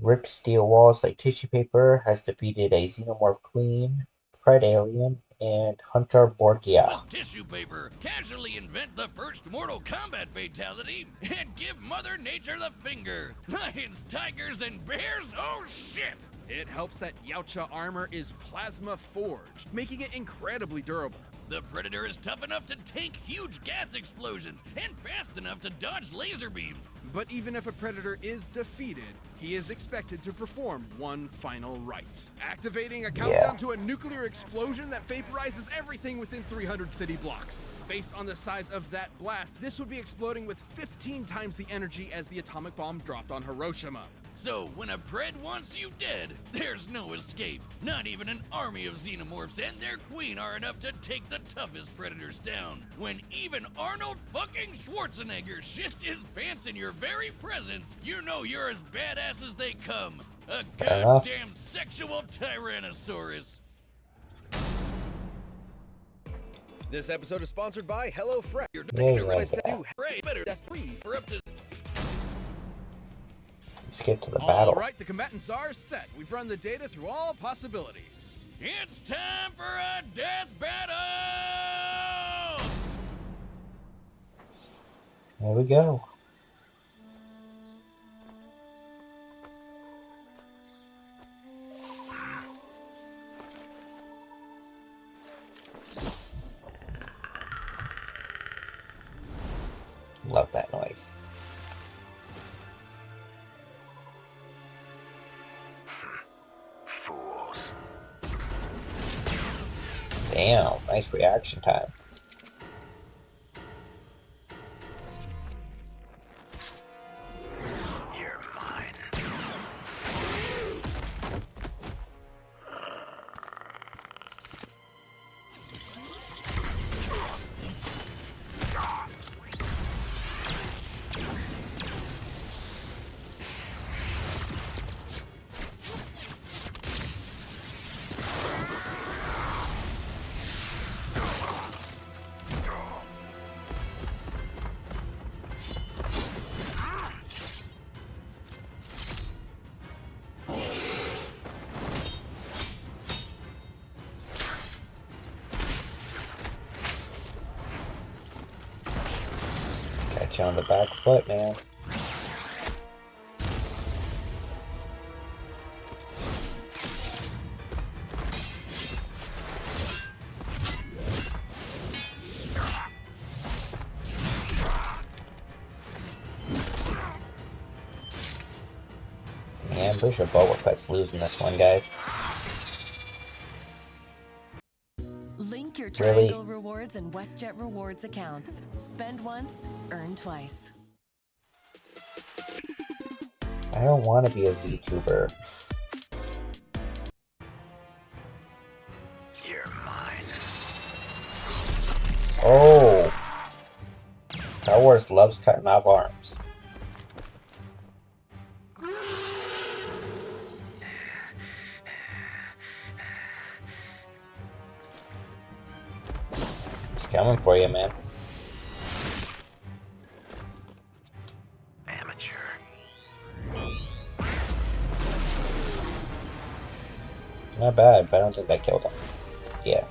Ripped steel walls like tissue paper. Has defeated a xenomorph queen, Pred alien, and Hunter Borgia. Was tissue paper casually invent the first Mortal Kombat fatality and give Mother Nature the finger. Lions, tigers, and bears? Oh shit! It helps that Yautja armor is plasma forged, making it incredibly durable. The Predator is tough enough to tank huge gas explosions and fast enough to dodge laser beams. But even if a Predator is defeated, he is expected to perform one final rite. Activating a countdown to a nuclear explosion that vaporizes everything within 300 city blocks. Based on the size of that blast, this would be exploding with 15 times the energy as the atomic bomb dropped on Hiroshima. So, when a Pred wants you dead, there's no escape. Not even an army of xenomorphs and their queen are enough to take the toughest Predators down. When even Arnold fucking Schwarzenegger shits his pants in your very presence, you know you're as badass as they come. A goddamn sexual Tyrannosaurus. This episode is sponsored by HelloFresh. Your better death free for up to. Let's get to the battle. Alright, the combatants are set. We've run the data through all possibilities. It's time for a death battle! Here we go. Love that noise. Damn, nice reaction time. You're mine. Catch you on the back foot, man. Yeah, I'm pretty sure Boba Fett's losing this one, guys. Link your Triangle Rewards and WestJet Rewards accounts. Spend once, earn twice. I don't want to be a VTuber. You're mine. Oh! Star Wars loves cutting off arms. It's coming for you, man. Not bad, but I don't think that killed him. Yeah.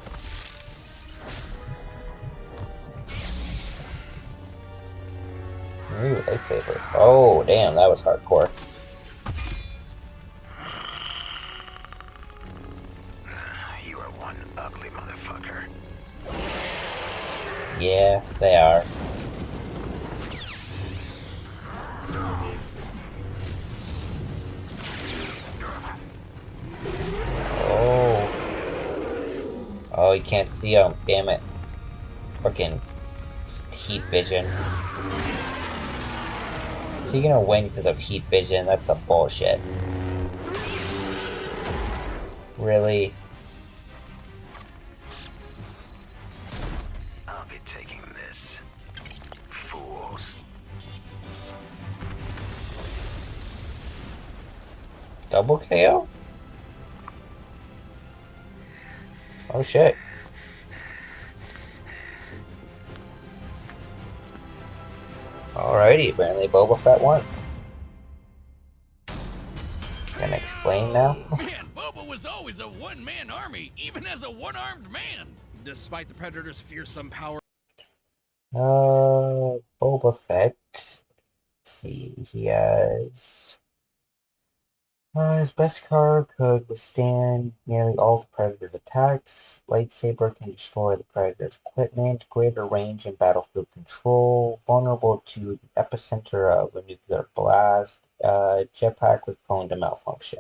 Ooh, lightsaber. Oh, damn, that was hardcore. You are one ugly motherfucker. Yeah, they are. Oh. Oh, you can't see him. Damn it. Fucking heat vision. Is he gonna win because of heat vision? That's some bullshit. Really? I'll be taking this. Fools. Double KO? Oh shit. Alrighty, apparently Boba Fett won. Can I explain now? Man, Boba was always a one-man army, even as a one-armed man. Despite the Predator's fearsome power. Boba Fett. Let's see, he has... his best card could withstand nearly all the Predator's attacks. Lightsaber can destroy the Predator's equipment. Greater range and battlefield control. Vulnerable to the epicenter of a nuclear blast. Jetpack was prone to malfunction.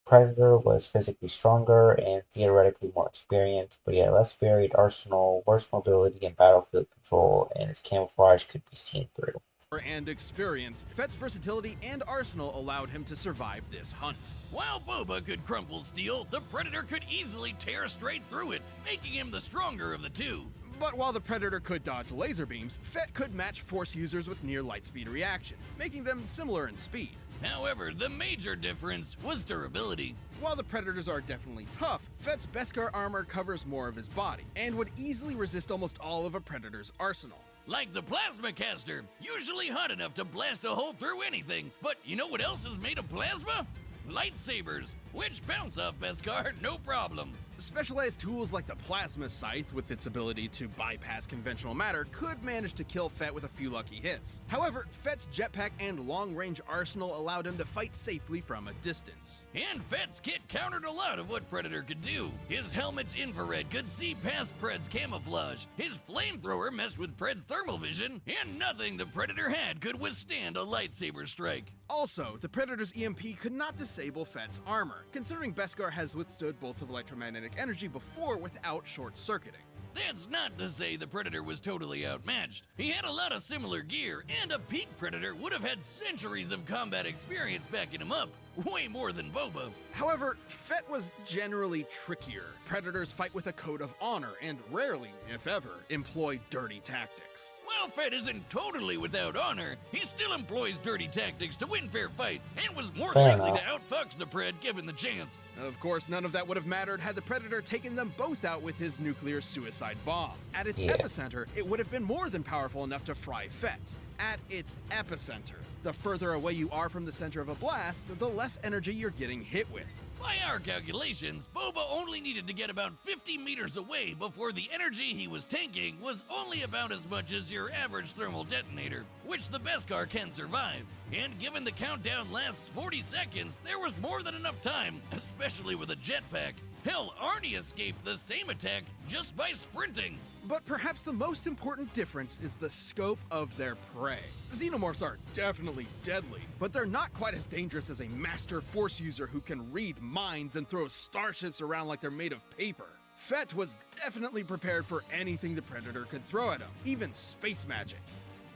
Predator was physically stronger and theoretically more experienced, but he had a less varied arsenal, worse mobility and battlefield control, and his camouflage could be seen through. And experience, Fett's versatility and arsenal allowed him to survive this hunt. While Boba could crumple steel, the Predator could easily tear straight through it, making him the stronger of the two. But while the Predator could dodge laser beams, Fett could match Force users with near light speed reactions, making them similar in speed. However, the major difference was durability. While the Predators are definitely tough, Fett's Beskar armor covers more of his body, and would easily resist almost all of a Predator's arsenal. Like the plasma caster, usually hot enough to blast a hole through anything. But you know what else is made of plasma? Lightsabers, which bounce off Beskar no problem. Specialized tools like the Plasma Scythe, with its ability to bypass conventional matter, could manage to kill Fett with a few lucky hits. However, Fett's jetpack and long-range arsenal allowed him to fight safely from a distance. And Fett's kit countered a lot of what Predator could do. His helmet's infrared could see past Pred's camouflage, his flamethrower messed with Pred's thermal vision, and nothing the Predator had could withstand a lightsaber strike. Also, the Predator's EMP could not disable Fett's armor, considering Beskar has withstood bolts of electromagnetic energy before without short-circuiting. That's not to say the Predator was totally outmatched. He had a lot of similar gear, and a peak Predator would have had centuries of combat experience backing him up. Way more than Boba. However, Fett was generally trickier. Predators fight with a code of honor and rarely, if ever, employ dirty tactics. While Fett isn't totally without honor, he still employs dirty tactics to win fair fights, and was more likely to outfox the Pred given the chance. Of course, none of that would have mattered had the Predator taken them both out with his nuclear suicide bomb. At its epicenter, it would have been more than powerful enough to fry Fett. At its epicenter. The further away you are from the center of a blast, the less energy you're getting hit with. By our calculations, Boba only needed to get about 50 meters away before the energy he was tanking was only about as much as your average thermal detonator, which the Beskar can survive. And given the countdown lasts 40 seconds, there was more than enough time, especially with a jetpack. Hell, Arnie escaped the same attack just by sprinting. But perhaps the most important difference is the scope of their prey. Xenomorphs are definitely deadly, but they're not quite as dangerous as a master Force user who can read minds and throw starships around like they're made of paper. Fett was definitely prepared for anything the Predator could throw at him, even space magic.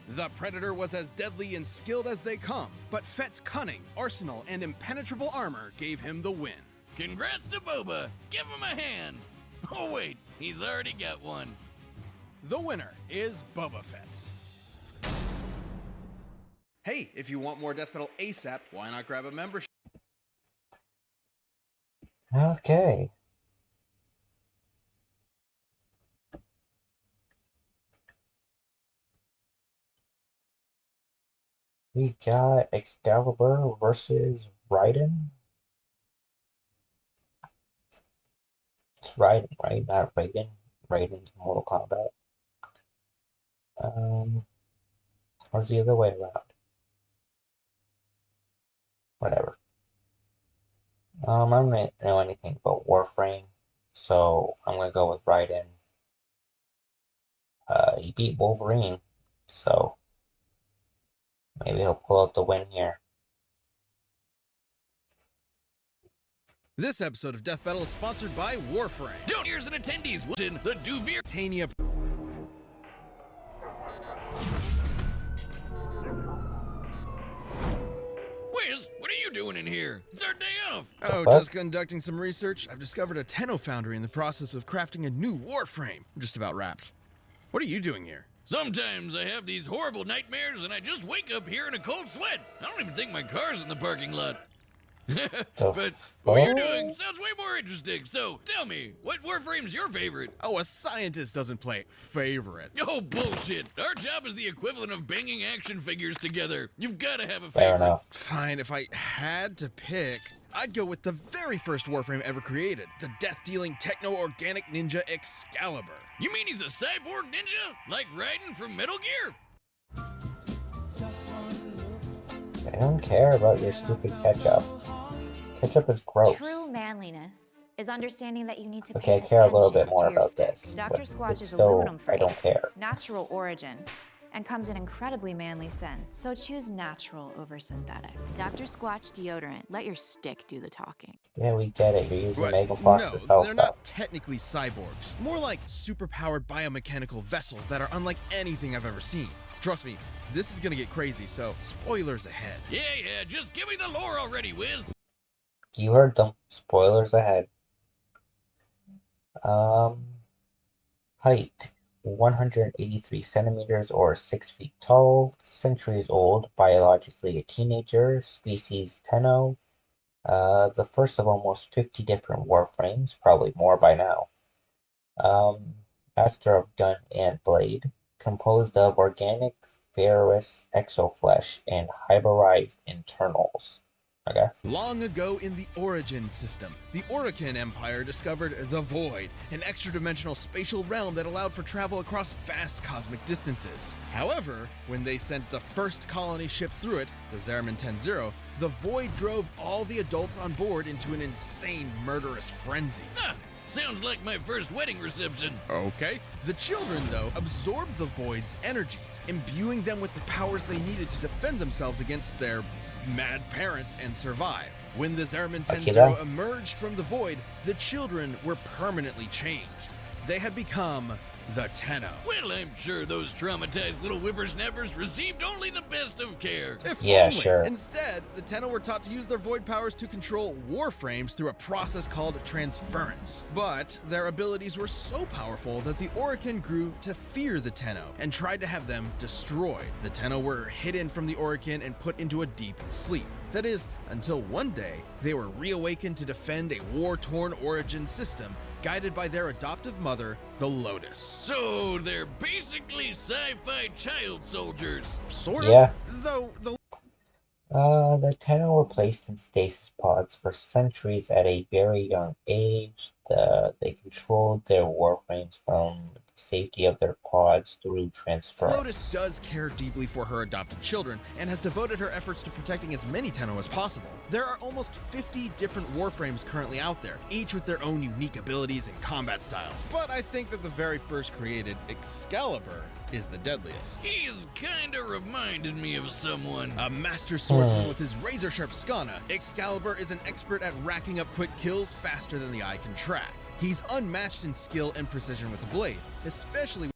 The Predator was as deadly and skilled as they come, but Fett's cunning, arsenal, and impenetrable armor gave him the win. Congrats to Boba! Give him a hand! Oh wait, he's already got one. The winner is Boba Fett. Hey, if you want more Death Metal ASAP, why not grab a membership? Okay. We got Excalibur versus Raiden. It's Raiden, right? Not Raiden. Raiden's Mortal Kombat. Or the other way around. Whatever. I don't know anything about Warframe, so I'm gonna go with Raiden. He beat Wolverine, so maybe he'll pull out the win here. This episode of Death Battle is sponsored by Warframe. Donors and attendees in the Duvir Tania. Wiz, what are you doing in here? It's our day off. Oh, just conducting some research. I've discovered a Tenno foundry in the process of crafting a new Warframe. I'm just about wrapped. What are you doing here? Sometimes I have these horrible nightmares and I just wake up here in a cold sweat. I don't even think my car's in the parking lot. But what you're doing sounds way more interesting. So tell me, what Warframe's your favorite? Oh, a scientist doesn't play favorites. Oh, bullshit. Our job is the equivalent of banging action figures together. You've got to have a Fair favorite. enough. Fine, if I had to pick, I'd go with the very first Warframe ever created, the death-dealing techno-organic ninja Excalibur. You mean he's a cyborg ninja? Like Raiden from Metal Gear? I don't care about your stupid ketchup. Ketchup is gross. True manliness is understanding that you need to Okay, I pay care a little attention bit more to your about stick. this, Dr. but Squatch it's is still, aluminum free, I don't care. natural origin, and comes in incredibly manly scent. So choose natural over synthetic. Dr. Squatch deodorant. Let your stick do the talking. Yeah, we get it. You're using But Megan Fox no, to sell they're stuff. not technically cyborgs. More like superpowered biomechanical vessels that are unlike anything I've ever seen. Trust me, this is gonna get crazy, so spoilers ahead. Yeah, just give me the lore already, Wiz. You heard them. Spoilers ahead. Height 183 centimeters or 6 feet tall. Centuries old. Biologically a teenager. Species Tenno. The first of almost 50 different Warframes. Probably more by now. Master of Gun and Blade. Composed of organic ferrous exoflesh and hybridized internals. Okay. Long ago in the Origin system, the Orokin Empire discovered the Void, an extra-dimensional spatial realm that allowed for travel across vast cosmic distances. However, when they sent the first colony ship through it, the Zeraman 10-0, the Void drove all the adults on board into an insane, murderous frenzy. Sounds like my first wedding reception. Okay. The children, though, absorbed the Void's energies, imbuing them with the powers they needed to defend themselves against their mad parents and survive. When the Zeraman 10-0 emerged from the Void, the children were permanently changed. They had become the Tenno. Well, I'm sure those traumatized little whippersnappers received only the best of care. If Yeah, only. sure. Instead, the Tenno were taught to use their Void powers to control Warframes through a process called transference. But their abilities were so powerful that the Orokin grew to fear the Tenno and tried to have them destroyed. The Tenno were hidden from the Orokin and put into a deep sleep. That is, until one day, they were reawakened to defend a war-torn Origin system guided by their adoptive mother, the Lotus. So they're basically sci-fi child soldiers. Sort of. Yeah. Though the The Tenno were placed in stasis pods for centuries at a very young age. They controlled their warframes from the safety of their pods through transference. Lotus does care deeply for her adopted children and has devoted her efforts to protecting as many Tenno as possible. There are almost 50 different warframes currently out there, each with their own unique abilities and combat styles. But I think that the very first created, Excalibur, is the deadliest. He's kinda reminded me of someone. A master swordsman with his razor-sharp skana, Excalibur is an expert at racking up quick kills faster than the eye can track. He's unmatched in skill and precision with a blade, especially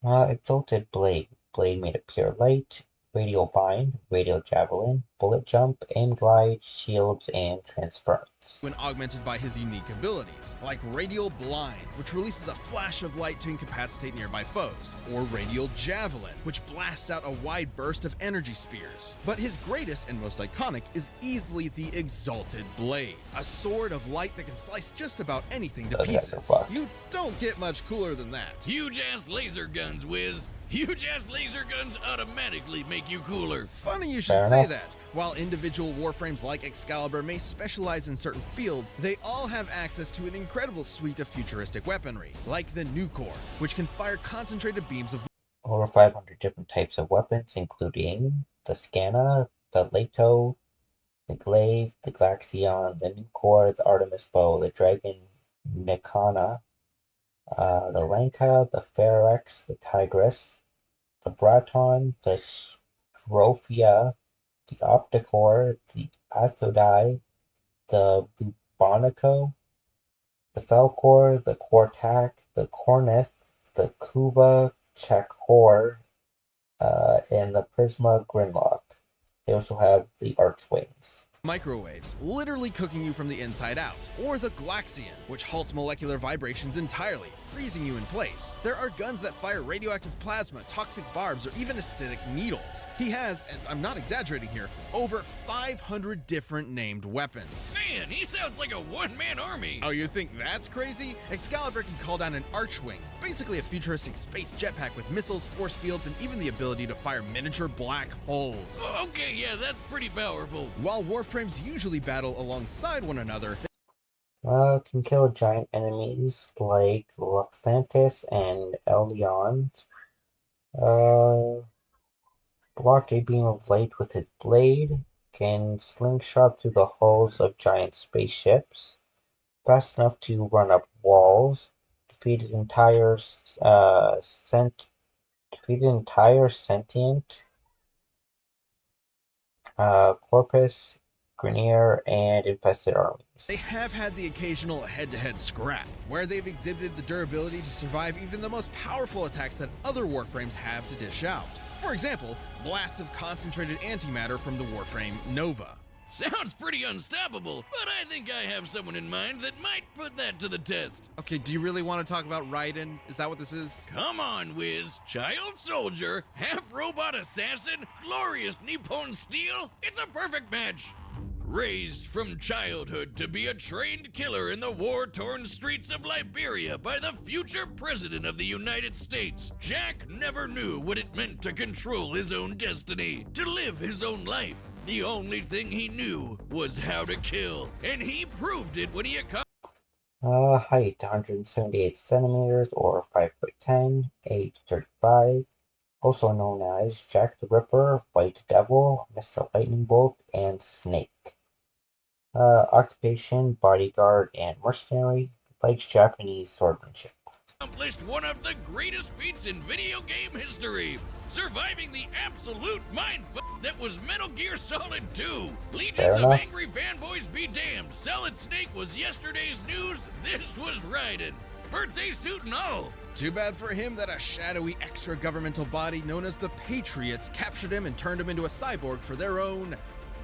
Exalted Blade. Blade made of pure light. Radial Bind, Radial Javelin, Bullet Jump, Aim Glide, Shields, and Transference. when augmented by his unique abilities, like Radial Blind, which releases a flash of light to incapacitate nearby foes, or Radial Javelin, which blasts out a wide burst of energy spears. But his greatest and most iconic is easily the Exalted Blade, a sword of light that can slice just about anything to Those guys pieces. are fucked. You don't get much cooler than that. Huge-ass laser guns, Wiz. Huge-ass laser guns automatically make you cooler. Funny you should say that. While individual warframes like Excalibur may specialize in certain fields, they all have access to an incredible suite of futuristic weaponry, like the Nucor, which can fire concentrated beams of over 500 different types of weapons, including the Scanna, the Leto, the Glaive, the Glaxion, the Nucor, the Artemis Bow, the Dragon Nikana, the Lanka, the Ferex, the Tigris, the Braton, the Strophia, the Opticor, the Athodai, the Bubonico, the Falcor, the Quartak, the Cornith, the Kuba Chakor, and the Prisma Grinlock. They also have the Archwings. microwaves, literally cooking you from the inside out, or the Glaxion, which halts molecular vibrations entirely, freezing you in place. There are guns that fire radioactive plasma, toxic barbs, or even acidic needles. He has, and I'm not exaggerating here, over 500 different named weapons. Man, he sounds like a one-man army. Oh, you think that's crazy? Excalibur can call down an Archwing, basically a futuristic space jetpack with missiles, force fields, and even the ability to fire miniature black holes. Okay, yeah, that's pretty powerful. While warframes usually battle alongside one another, Can kill giant enemies like Luxantis and Elyon. Block a beam of light with his blade. Can slingshot through the hulls of giant spaceships. Fast enough to run up walls. Defeated entire sentient Corpus, Grenier, and infested armies. they have had the occasional head-to-head scrap, where they've exhibited the durability to survive even the most powerful attacks that other warframes have to dish out. For example, blasts of concentrated antimatter from the warframe Nova. Sounds pretty unstoppable, but I think I have someone in mind that might put that to the test. Okay, do you really want to talk about Raiden? Is that what this is? Come on, Wiz. Child soldier, half-robot assassin, glorious Nippon steel. It's a perfect match. Raised from childhood to be a trained killer in the war-torn streets of Liberia by the future president of the United States, Jack never knew what it meant to control his own destiny, to live his own life. The only thing he knew was how to kill, and he proved it when he accomplished. Height 178 centimeters or 5'10", age 35. Also known as Jack the Ripper, White Devil, Mr. Lightning Bolt, and Snake. Occupation, bodyguard, and mercenary. Likes Japanese swordsmanship. Accomplished one of the greatest feats in video game history, surviving the absolute mindfuck that was Metal Gear Solid 2. Legions of angry fanboys be damned. Solid Snake was yesterday's news. This was Raiden. Birthday suit and all. Too bad for him that a shadowy extra-governmental body known as the Patriots captured him and turned him into a cyborg for their own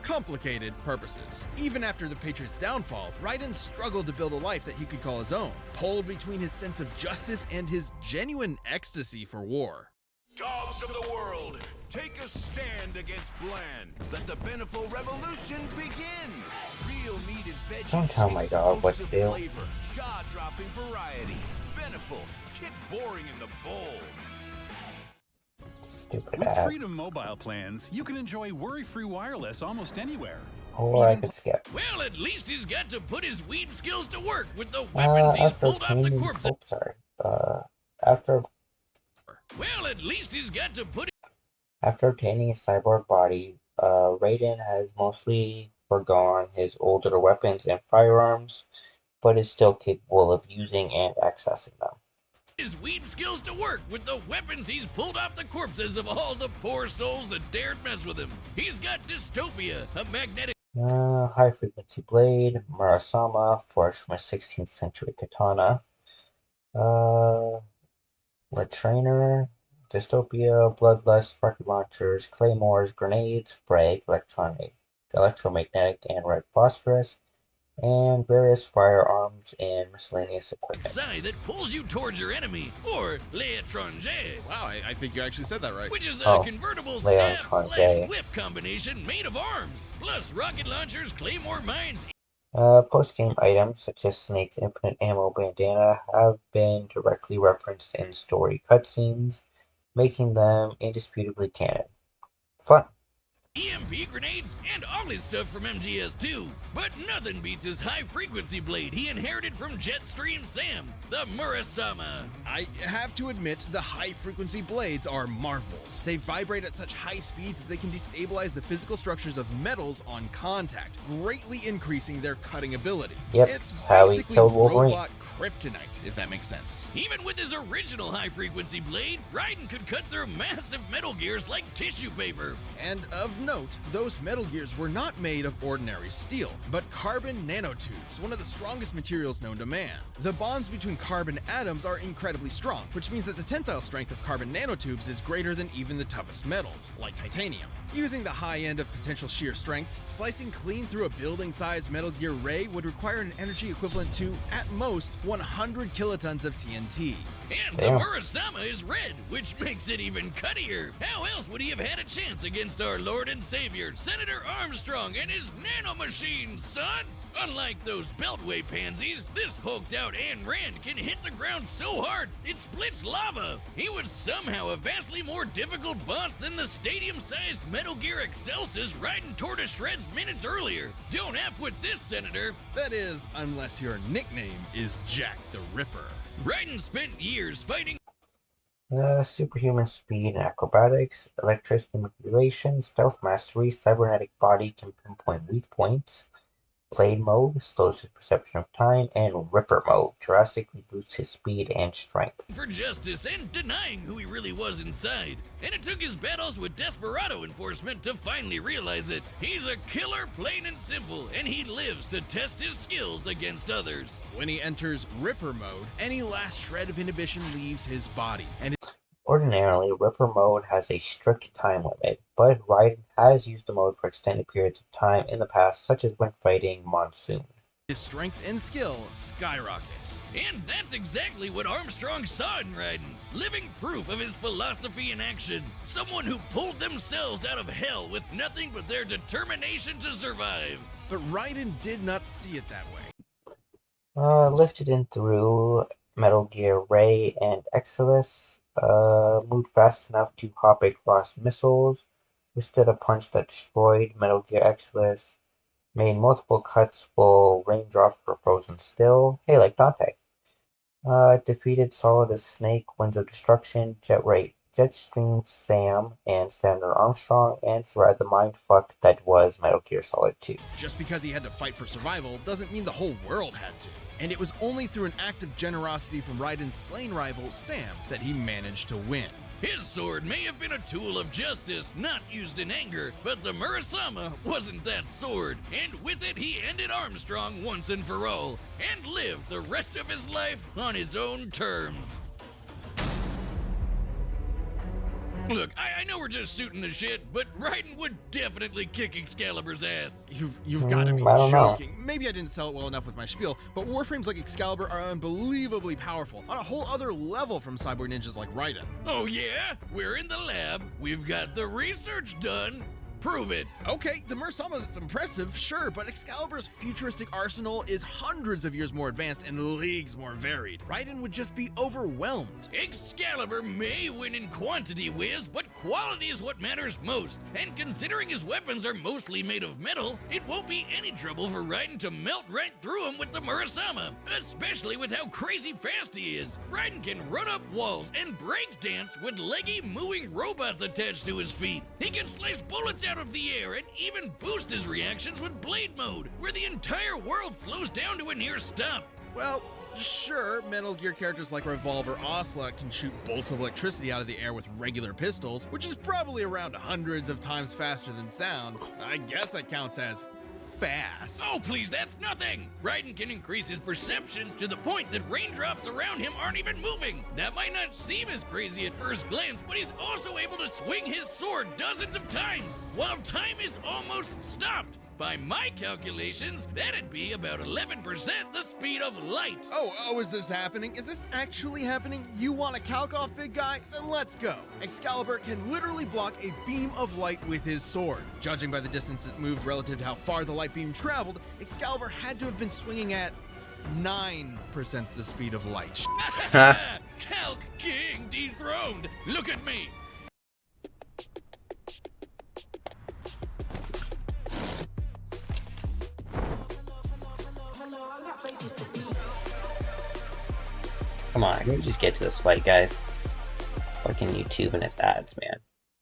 complicated purposes. Even after the Patriots' downfall, Raiden struggled to build a life that he could call his own, pulled between his sense of justice and his genuine ecstasy for war. Dogs of the world, take a stand against bland. Let the Beneful revolution begin. Real meat and veggies. Don't tell my dog what to do. Flavor, jaw-dropping variety. Beneful, get boring in the bowl. Stupid With ad. Freedom Mobile plans, you can enjoy worry-free wireless almost anywhere. Or I could skip. Well, at least he's got to put his weed skills to work with the weapons he's pulled off the corpse. Well, at least he's got to put. After obtaining a cyborg body, Raiden has mostly forgone his older weapons and firearms, but is still capable of using and accessing them. His weed skills to work with the weapons he's pulled off the corpses of all the poor souls that dared mess with him. He's got Dystopia, a magnetic High frequency blade, Murasama, forged from a 16th century katana. Latrainer, Dystopia, Bloodlust, rocket launchers, claymores, grenades, frag, electromagnetic, and red phosphorus, and various firearms and miscellaneous equipment. side that pulls you towards your enemy, or l'étranger. Wow, I think you actually said that right. Which is a convertible stab / whip combination made of arms, plus rocket launchers, claymore mines. Post-game items such as Snake's infinite ammo bandana have been directly referenced in story cutscenes. making them indisputably canon. Fun. EMP grenades and all his stuff from MGS2, but nothing beats his high-frequency blade he inherited from Jetstream Sam, the Murasama. I have to admit, the high-frequency blades are marvels. They vibrate at such high speeds that they can destabilize the physical structures of metals on contact, greatly increasing their cutting ability. Yep, It's that's how he basically killed Wolverine. robot kryptonite, if that makes sense. Even with his original high-frequency blade, Raiden could cut through massive metal gears like tissue paper. And of note, those metal gears were not made of ordinary steel, but carbon nanotubes, one of the strongest materials known to man. The bonds between carbon atoms are incredibly strong, which means that the tensile strength of carbon nanotubes is greater than even the toughest metals, like titanium. Using the high end of potential shear strengths, slicing clean through a building-sized Metal Gear ray would require an energy equivalent to, at most, 100 kilotons of TNT. And the Murasama is red, which makes it even cuttier. How else would he have had a chance against our Lord and Savior, Senator Armstrong, and his nanomachine, son? Unlike those Beltway pansies, this hulked-out Ayn Rand can hit the ground so hard it splits lava. He was somehow a vastly more difficult boss than the stadium-sized Metal Gear Excelsis Raiden tore to shreds minutes earlier. Don't F with this, Senator. That is, unless your nickname is Jack the Ripper. Raiden spent years fighting Superhuman speed and acrobatics, electricity manipulation, stealth mastery, cybernetic body can pinpoint weak points, Blade mode slows his perception of time, and Ripper mode drastically boosts his speed and strength. for justice and denying who he really was inside. And it took his battles with Desperado enforcement to finally realize it. He's a killer, plain and simple, and he lives to test his skills against others. When he enters Ripper mode, any last shred of inhibition leaves his body, and Ordinarily, Ripper mode has a strict time limit, but Raiden has used the mode for extended periods of time in the past, such as when fighting Monsoon. his strength and skill skyrocket. And that's exactly what Armstrong saw in Raiden. Living proof of his philosophy in action. Someone who pulled themselves out of hell with nothing but their determination to survive. But Raiden did not see it that way. Lifted in through Metal Gear Ray and Excalibur, moved fast enough to hop across missiles, withstood a punch that destroyed Metal Gear Excalibur, made multiple cuts while raindrops were frozen still. Hey, like Dante. Defeated Solid as Snake, Winds of Destruction, Jetstream Sam, and Senator Armstrong, and survived the mindfuck that was Metal Gear Solid 2. Just because he had to fight for survival doesn't mean the whole world had to. And it was only through an act of generosity from Raiden's slain rival, Sam, that he managed to win. His sword may have been a tool of justice, not used in anger, but the Murasama wasn't that sword, and with it he ended Armstrong once and for all, and lived the rest of his life on his own terms. Look, I know we're just shooting the shit, but Raiden would definitely kick Excalibur's ass. You've got to be I don't know. joking. Maybe I didn't sell it well enough with my spiel, but Warframes like Excalibur are unbelievably powerful, on a whole other level from cyborg ninjas like Raiden. Oh yeah? We're in the lab, we've got the research done. Prove it. Okay, the Murasama is impressive, sure, but Excalibur's futuristic arsenal is hundreds of years more advanced and leagues more varied. Raiden would just be overwhelmed. Excalibur may win in quantity, Wiz, but quality is what matters most. And considering his weapons are mostly made of metal, it won't be any trouble for Raiden to melt right through him with the Murasama, especially with how crazy fast he is. Raiden can run up walls and break dance with leggy, mooing robots attached to his feet. He can slice bullets out of the air and even boost his reactions with blade mode, where the entire world slows down to a near stop. Well, sure, Metal Gear characters like Revolver Ocelot can shoot bolts of electricity out of the air with regular pistols, which is probably around hundreds of times faster than sound. I guess that counts as fast. Oh, please, that's nothing! Raiden can increase his perception to the point that raindrops around him aren't even moving. That might not seem as crazy at first glance, but he's also able to swing his sword dozens of times, while time is almost stopped. By my calculations, that'd be about 11% the speed of light. Oh, is this happening? Is this actually happening? You want a calc off, big guy? Then let's go. Excalibur can literally block a beam of light with his sword. Judging by the distance it moved relative to how far the light beam traveled, Excalibur had to have been swinging at 9% the speed of light. Calc King dethroned. Look at me. Come on, can we just get to this fight, guys? Fucking YouTube and its ads, man.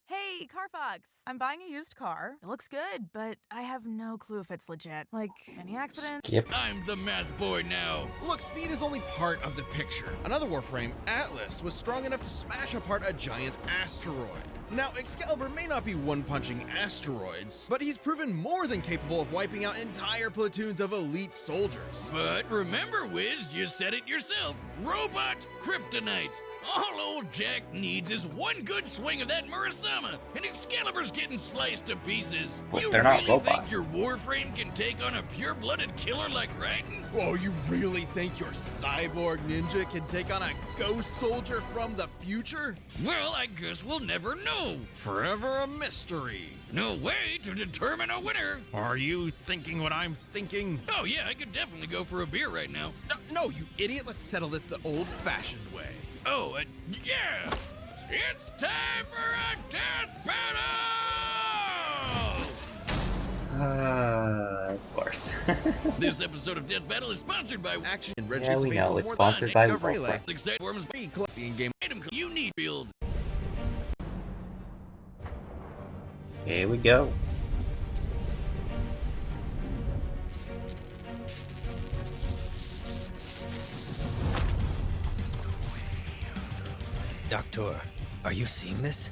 Hey, Carfox. I'm buying a used car. It looks good, but I have no clue if it's legit. Like, any accident? Yep. I'm the math boy now. Look, speed is only part of the picture. Another Warframe, Atlas, was strong enough to smash apart a giant asteroid. Now, Excalibur may not be one-punching asteroids, but he's proven more than capable of wiping out entire platoons of elite soldiers. But remember, Wiz, you said it yourself. Robot kryptonite. All old Jack needs is one good swing of that Murasama, and Excalibur's getting sliced to pieces. Well, you they're not really robots. think your Warframe can take on a pure-blooded killer like Raiden? Oh, you really think your cyborg ninja can take on a ghost soldier from the future? Well, I guess we'll never know. Forever a mystery. No way to determine a winner. Are you thinking what I'm thinking? Oh yeah, I could definitely go for a beer right now. No, you idiot. Let's settle this the old-fashioned way. Oh, yeah! It's time for a death battle! Of course. This episode of Death Battle is sponsored by Action and Yeah, we know. It's sponsored by Boba. Excited forms in-game item you need build. Here we go. Doctor, are you seeing this?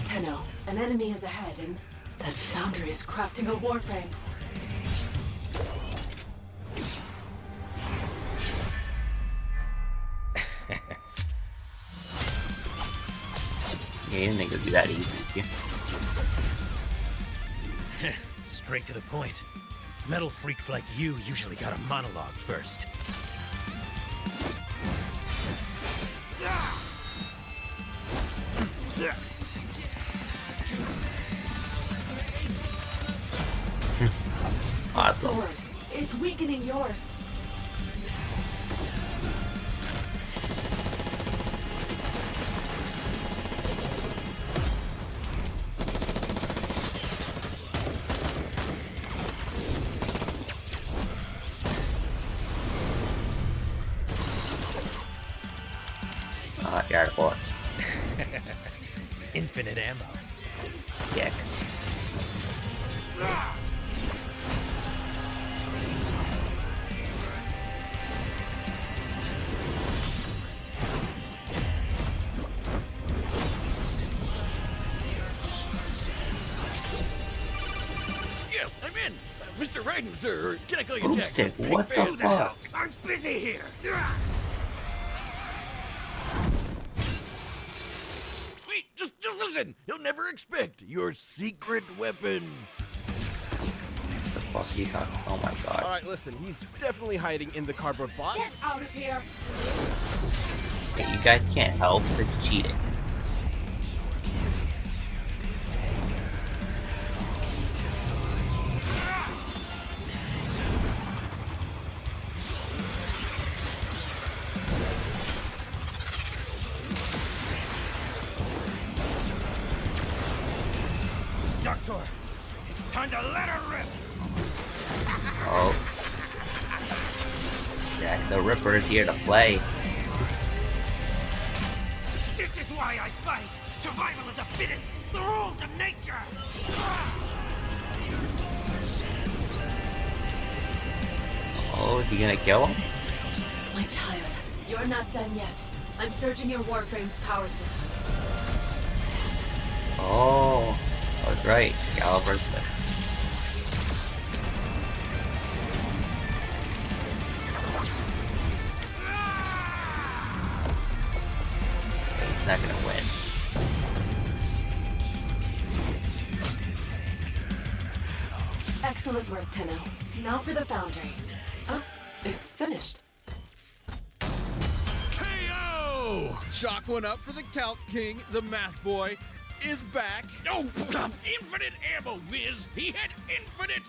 Tenno, an enemy is ahead, and that foundry is crafting a warframe. Yeah, you didn't think it would be that easy. Straight to the point. Metal freaks like you usually got a monologue first. Awesome. Sword. It's weakening yours. Yeah, of course. Infinite ammo. Yeah. Yes, I'm in. Mr. Raiden, sir. Can I call you Jack? Boomstick, what the fuck? I'm busy here. Wait, just listen. You'll never expect your secret weapon. What the fuck are you talking? Oh my god. All right, listen. He's definitely hiding in the cardboard box. Get out of here! Okay, you guys can't help. It's cheating. Doctor, it's time to let her rip. Oh. Jack the Ripper is here to play. This is why I fight. Survival of the fittest. The rules of nature. Oh, is he gonna kill him? My child, you're not done yet. I'm searching your warframe's power systems. Oh, I was right. Excalibur's there. He's not gonna win. Excellent work, Tenno. Now for the foundry. Oh, it's finished. KO! Chalk one up for the Calc King. The Math Boy is back. Oh, infinite ammo, Wiz. He had infinite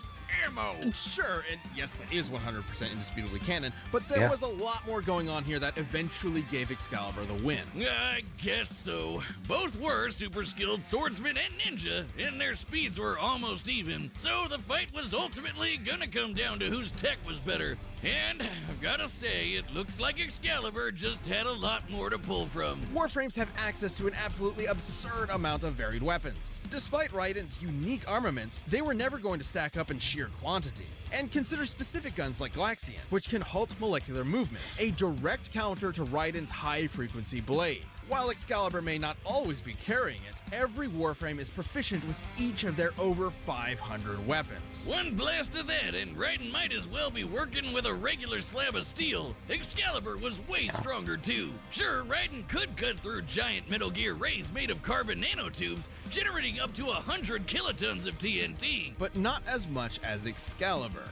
ammo! Sure, and yes, that is 100% indisputably canon, but there was a lot more going on here that eventually gave Excalibur the win. I guess so. Both were super skilled swordsmen and ninja, and their speeds were almost even, so the fight was ultimately gonna come down to whose tech was better. And I've gotta say, it looks like Excalibur just had a lot more to pull from. Warframes have access to an absolutely absurd amount of varied weapons. Despite Raiden's unique armaments, they were never going to stack up in sheer quantity. And consider specific guns like Glaxian, which can halt molecular movement, a direct counter to Raiden's high-frequency blade. While Excalibur may not always be carrying it, every Warframe is proficient with each of their over 500 weapons. One blast of that, and Raiden might as well be working with a regular slab of steel. Excalibur was way stronger too. Sure, Raiden could cut through giant Metal Gear rays made of carbon nanotubes, generating up to 100 kilotons of TNT. But not as much as Excalibur.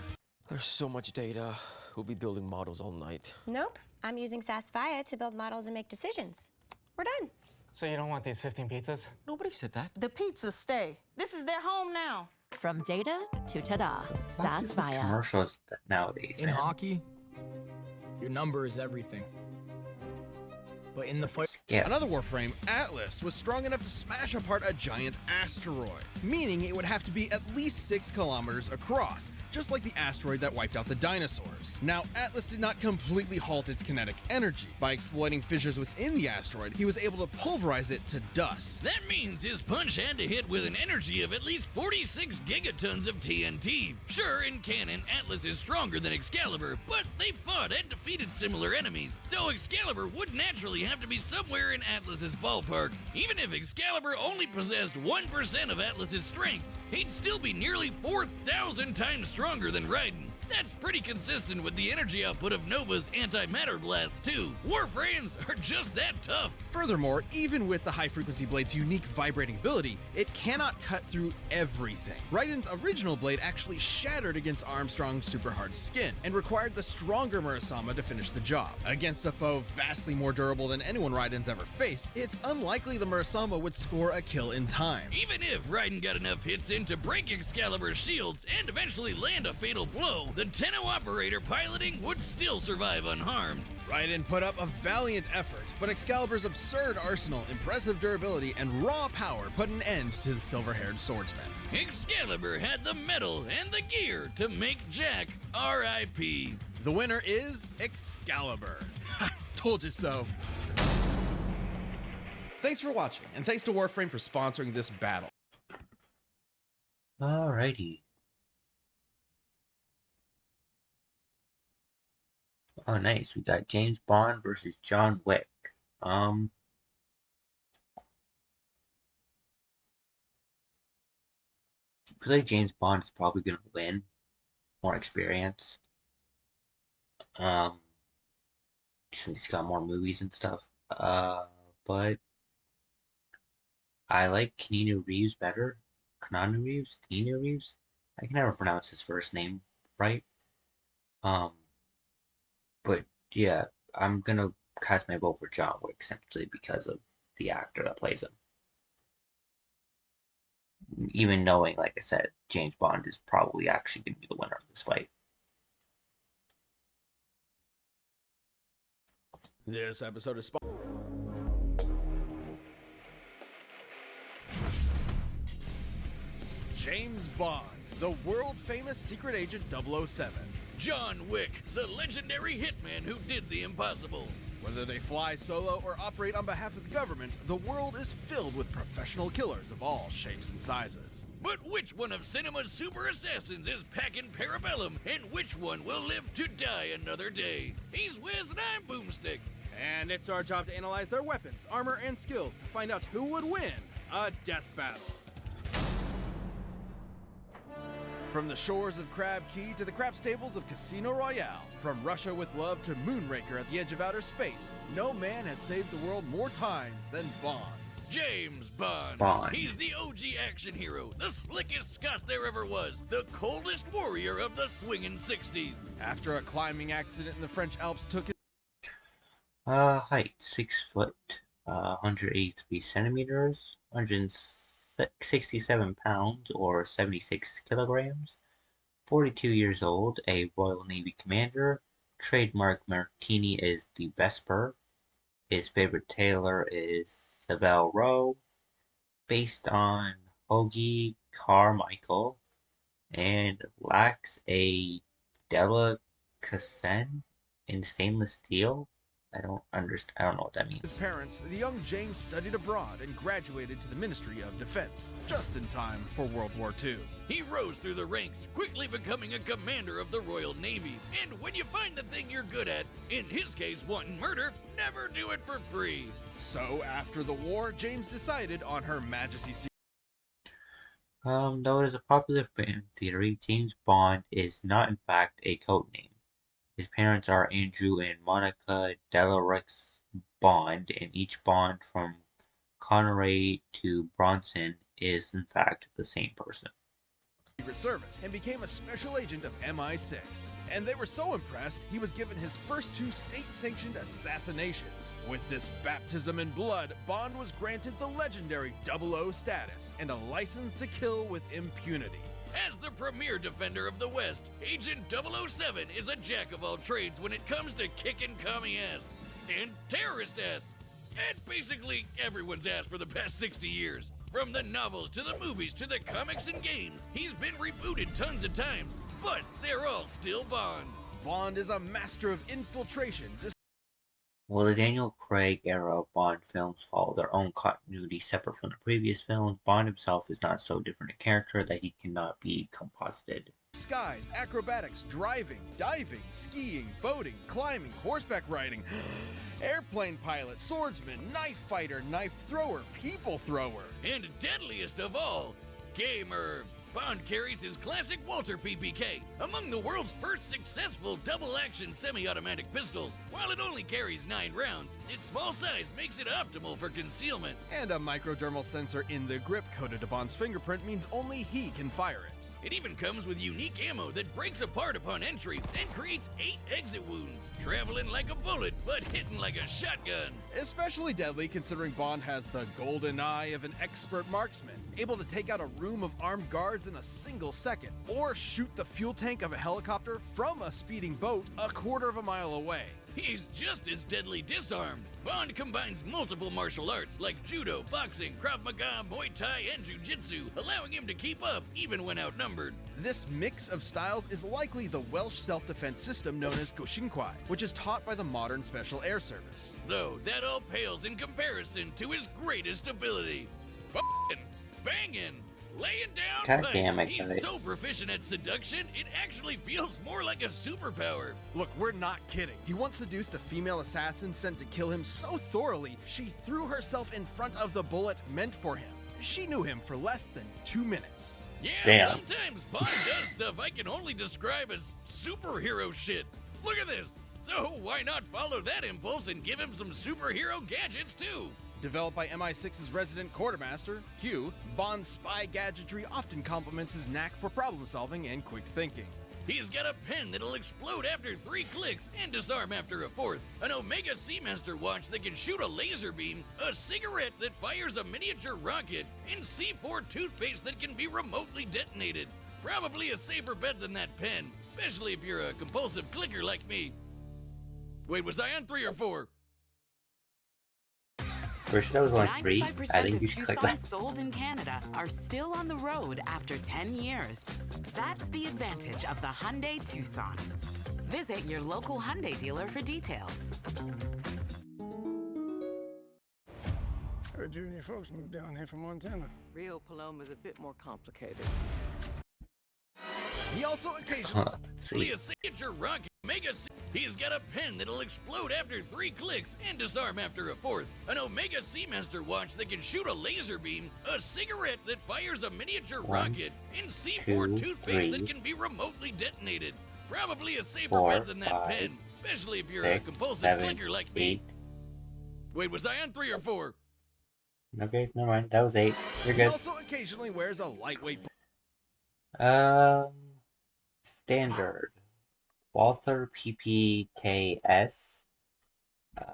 There's so much data. We'll be building models all night. Nope. I'm using Sasphiah to build models and make decisions. We're done. So you don't want these 15 pizzas? Nobody said that. The pizzas stay. This is their home now. From data to ta-da, Sasphiah. Commercials nowadays, In hockey, your number is everything. But in the fight... Another Warframe, Atlas, was strong enough to smash apart a giant asteroid, meaning it would have to be at least 6 kilometers across, just like the asteroid that wiped out the dinosaurs. Now, Atlas did not completely halt its kinetic energy. By exploiting fissures within the asteroid, he was able to pulverize it to dust. That means his punch had to hit with an energy of at least 46 gigatons of TNT. Sure, in canon, Atlas is stronger than Excalibur, but they fought and defeated similar enemies, so Excalibur would naturally have to be somewhere in Atlas's ballpark. Even if Excalibur only possessed 1% of Atlas's strength, he'd still be nearly 4,000 times stronger than Raiden. That's pretty consistent with the energy output of Nova's antimatter blast too. Warframes are just that tough. Furthermore, even with the high-frequency blade's unique vibrating ability, it cannot cut through everything. Raiden's original blade actually shattered against Armstrong's super hard skin, and required the stronger Murasama to finish the job. Against a foe vastly more durable than anyone Raiden's ever faced, it's unlikely the Murasama would score a kill in time. Even if Raiden got enough hits in to break Excalibur's shields and eventually land a fatal blow, the Tenno operator piloting would still survive unharmed. Raiden put up a valiant effort, but Excalibur's absurd arsenal, impressive durability, and raw power put an end to the silver-haired swordsman. Excalibur had the metal and the gear to make Jack R.I.P. The winner is Excalibur. Told you so. Thanks for watching, and thanks to Warframe for sponsoring this battle. Alrighty. Oh, nice. We got James Bond versus John Wick. I feel like James Bond is probably going to win. More experience. Since he's got more movies and stuff. But I like Keanu Reeves better. Keanu Reeves? I can never pronounce his first name right. But yeah, I'm gonna cast my vote for John Wick simply because of the actor that plays him. Even knowing, like I said, James Bond is probably actually gonna be the winner of this fight. This episode is James Bond, the world-famous secret agent 007. John Wick, the legendary hitman who did the impossible. Whether they fly solo or operate on behalf of the government, the world is filled with professional killers of all shapes and sizes. But which one of cinema's super assassins is packing Parabellum, and which one will live to die another day? He's Wiz and I'm Boomstick. And it's our job to analyze their weapons, armor, and skills to find out who would win a death battle. From the shores of Crab Key to the crap stables of Casino Royale, from Russia with love to Moonraker at the edge of outer space, no man has saved the world more times than Bond. James Bond. He's the OG action hero, the slickest Scot there ever was, the coldest warrior of the swingin' 60s. After a climbing accident in the French Alps took his height 6 foot, 183 centimeters, 167 pounds or 76 kilograms, 42 years old, a Royal Navy commander. Trademark martini is the Vesper. His favorite tailor is Savile Row, based on Hoagie Carmichael, and lacks a delicatessen in stainless steel. I don't understand. I don't know what that means. His parents, the young James studied abroad and graduated to the Ministry of Defense, just in time for World War II. He rose through the ranks, quickly becoming a commander of the Royal Navy. And when you find the thing you're good at, in his case wanton murder, never do it for free. So after the war, James decided on Her Majesty's Though it is a popular fan theory, James Bond is not in fact a codename. His parents are Andrew and Monica Delarix Bond, and each Bond from Connery to Bronson is in fact the same person. Secret Service and became a special agent of MI6. And they were so impressed, he was given his first 2 state-sanctioned assassinations. With this baptism in blood, Bond was granted the legendary 00 status and a license to kill with impunity. As the premier defender of the West, Agent 007 is a jack of all trades when it comes to kicking commie ass and terrorist ass, and basically everyone's ass for the past 60 years. From the novels to the movies to the comics and games, he's been rebooted tons of times, but they're all still Bond. Bond is a master of infiltration. While the Daniel Craig era Bond films follow their own continuity separate from the previous films, Bond himself is not so different a character that he cannot be composited. Skies, acrobatics, driving, diving, skiing, boating, climbing, horseback riding, airplane pilot, swordsman, knife fighter, knife thrower, people thrower. And deadliest of all, gamer. Bond carries his classic Walter PPK, among the world's first successful double-action semi-automatic pistols. While it only carries 9 rounds, its small size makes it optimal for concealment. And a microdermal sensor in the grip coded to Bond's fingerprint means only he can fire it. It even comes with unique ammo that breaks apart upon entry and creates 8 exit wounds, traveling like a bullet but hitting like a shotgun. Especially deadly considering Bond has the golden eye of an expert marksman, able to take out a room of armed guards in a single second, or shoot the fuel tank of a helicopter from a speeding boat a quarter of a mile away. He's just as deadly disarmed. Bond combines multiple martial arts like judo, boxing, Krav Maga, Muay Thai, and Jiu-Jitsu, allowing him to keep up even when outnumbered. This mix of styles is likely the Welsh self-defense system known as Goshinkwai, which is taught by the modern Special Air Service. Though that all pales in comparison to his greatest ability, f***ing, banging, laying down pipe. He's so proficient at seduction, it actually feels more like a superpower. Look, we're not kidding. He once seduced a female assassin sent to kill him so thoroughly, she threw herself in front of the bullet meant for him. She knew him for less than 2 minutes. Yeah, sometimes Bond does stuff I can only describe as superhero shit. Look at this. So why not follow that impulse and give him some superhero gadgets too? Developed by MI6's resident quartermaster, Q, Bond's spy gadgetry often complements his knack for problem solving and quick thinking. He's got a pen that'll explode after 3 clicks and disarm after a 4th, an Omega Seamaster watch that can shoot a laser beam, a cigarette that fires a miniature rocket, and C4 toothpaste that can be remotely detonated. Probably a safer bet than that pen, especially if you're a compulsive clicker like me. Wait, was I on 3 or 4? First I was on 3. I think you should click that. Sold in Canada are still on the road after 10 years. That's the advantage of the Hyundai Tucson. Visit your local Hyundai dealer for details. Heard you and your folks moved down here from Montana. Rio Paloma's a bit more complicated. He also occasionally a signature rocket Omega. He's got a pen that'll explode after 3 clicks and disarm after a 4th, an Omega Seamaster watch that can shoot a laser beam, a cigarette that fires a miniature rocket, and C4 toothpaste that can be remotely detonated. Probably a safer bet than that pen, especially if you're a compulsive clicker like me. Wait, was I on 3 or 4? Okay, never mind. That was 8. You're good. He also occasionally wears a lightweight. Standard. Walther PPKS.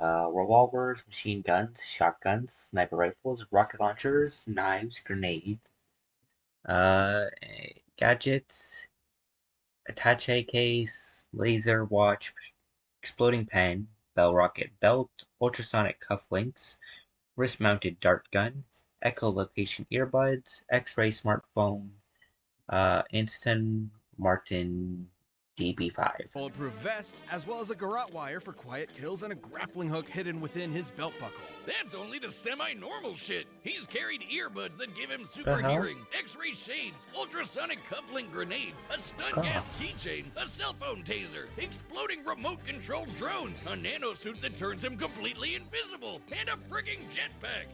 Revolvers, machine guns, shotguns, sniper rifles, rocket launchers, knives, grenades. Gadgets. attaché case, laser watch, exploding pen, bell rocket belt, ultrasonic cufflinks, wrist-mounted dart gun, echolocation earbuds, X-ray smartphone, Instant Martin DB5. Bulletproof vest, as well as a garrote wire for quiet kills and a grappling hook hidden within his belt buckle. That's only the semi-normal shit. He's carried earbuds that give him super hearing, X-ray shades, ultrasonic cufflink grenades, a stun gas keychain, a cell phone taser, exploding remote-controlled drones, a nanosuit that turns him completely invisible, and a frigging jetpack.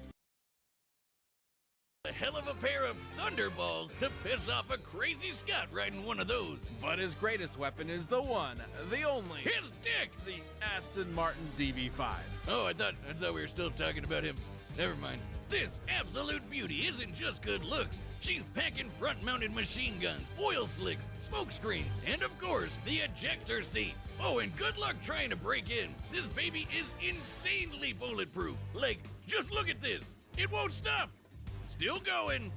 A hell of a pair of thunderballs to piss off a crazy Scot riding one of those. But his greatest weapon is the one, the only, his dick, the Aston Martin DB5. Oh, I thought we were still talking about him. Never mind. This absolute beauty isn't just good looks. She's packing front-mounted machine guns, oil slicks, smoke screens, and of course, the ejector seat. Oh, and good luck trying to break in. This baby is insanely bulletproof. Like, just look at this. It won't stop. Still going.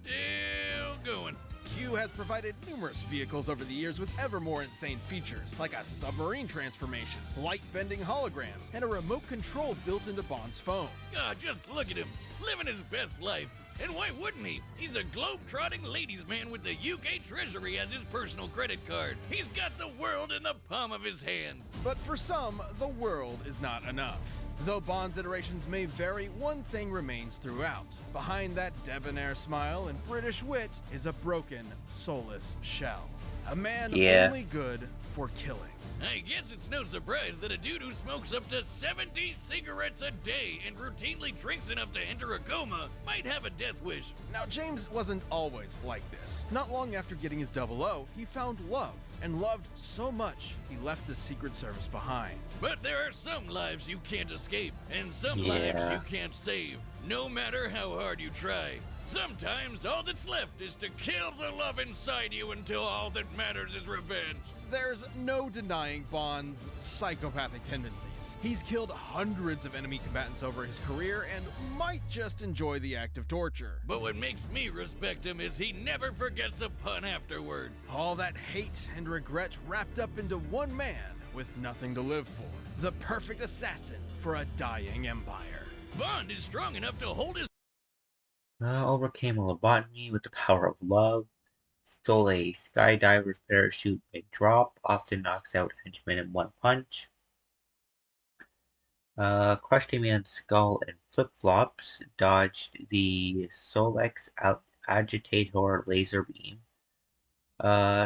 Still going. Q has provided numerous vehicles over the years with ever more insane features, like a submarine transformation, light-bending holograms, and a remote control built into Bond's phone. God, just look at him, living his best life. And why wouldn't he? He's a globe-trotting ladies' man with the UK Treasury as his personal credit card. He's got the world in the palm of his hand. But for some, the world is not enough. Though Bond's iterations may vary, one thing remains throughout. Behind that debonair smile and British wit is a broken, soulless shell. A man only good for killing. I guess it's no surprise that a dude who smokes up to 70 cigarettes a day and routinely drinks enough to enter a coma might have a death wish. Now, James wasn't always like this. Not long after getting his 00, he found love, and loved so much he left the Secret Service behind. But there are some lives you can't escape, and some lives you can't save, no matter how hard you try. Sometimes all that's left is to kill the love inside you until all that matters is revenge. There's no denying Bond's psychopathic tendencies. He's killed hundreds of enemy combatants over his career and might just enjoy the act of torture. But what makes me respect him is he never forgets a pun afterward. All that hate and regret wrapped up into one man with nothing to live for. The perfect assassin for a dying empire. Bond is strong enough to hold his... Overcame a lobotomy with the power of love. Stole a skydiver's parachute mid-drop, often knocks out henchmen in one punch. Crushed a man's skull in flip-flops, dodged the Solex agitator laser beam.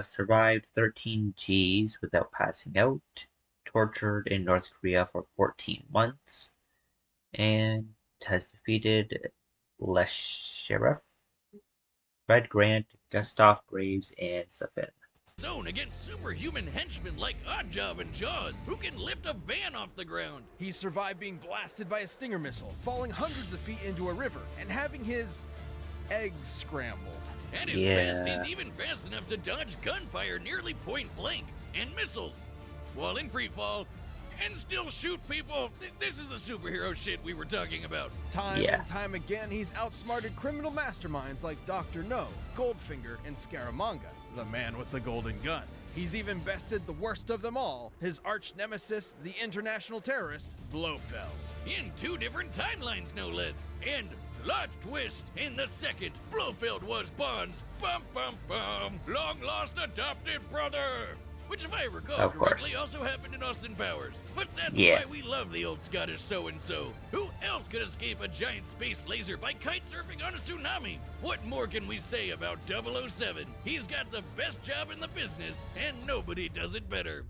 Survived 13 Gs without passing out. Tortured in North Korea for 14 months. And has defeated Les Sheriff, Red Grant, Gustav Graves, and Safin. Zone against superhuman henchmen like Oddjob and Jaws, who can lift a van off the ground. He survived being blasted by a Stinger missile, falling hundreds of feet into a river, and having his eggs scrambled. At his best, he's even fast enough to dodge gunfire nearly point blank, and missiles, while in free-fall, and still shoot people. This is the superhero shit we were talking about. Time and time again, he's outsmarted criminal masterminds like Dr. No, Goldfinger, and Scaramanga, the man with the golden gun. He's even bested the worst of them all, his arch nemesis, the international terrorist, Blofeld. In 2 different timelines, no less. And plot twist, in the second, Blofeld was Bond's long-lost adopted brother. Which, if I recall correctly, also happened in Austin Powers. But that's why we love the old Scottish so-and-so. Who else could escape a giant space laser by kite surfing on a tsunami? What more can we say about 007? He's got the best job in the business, and nobody does it better.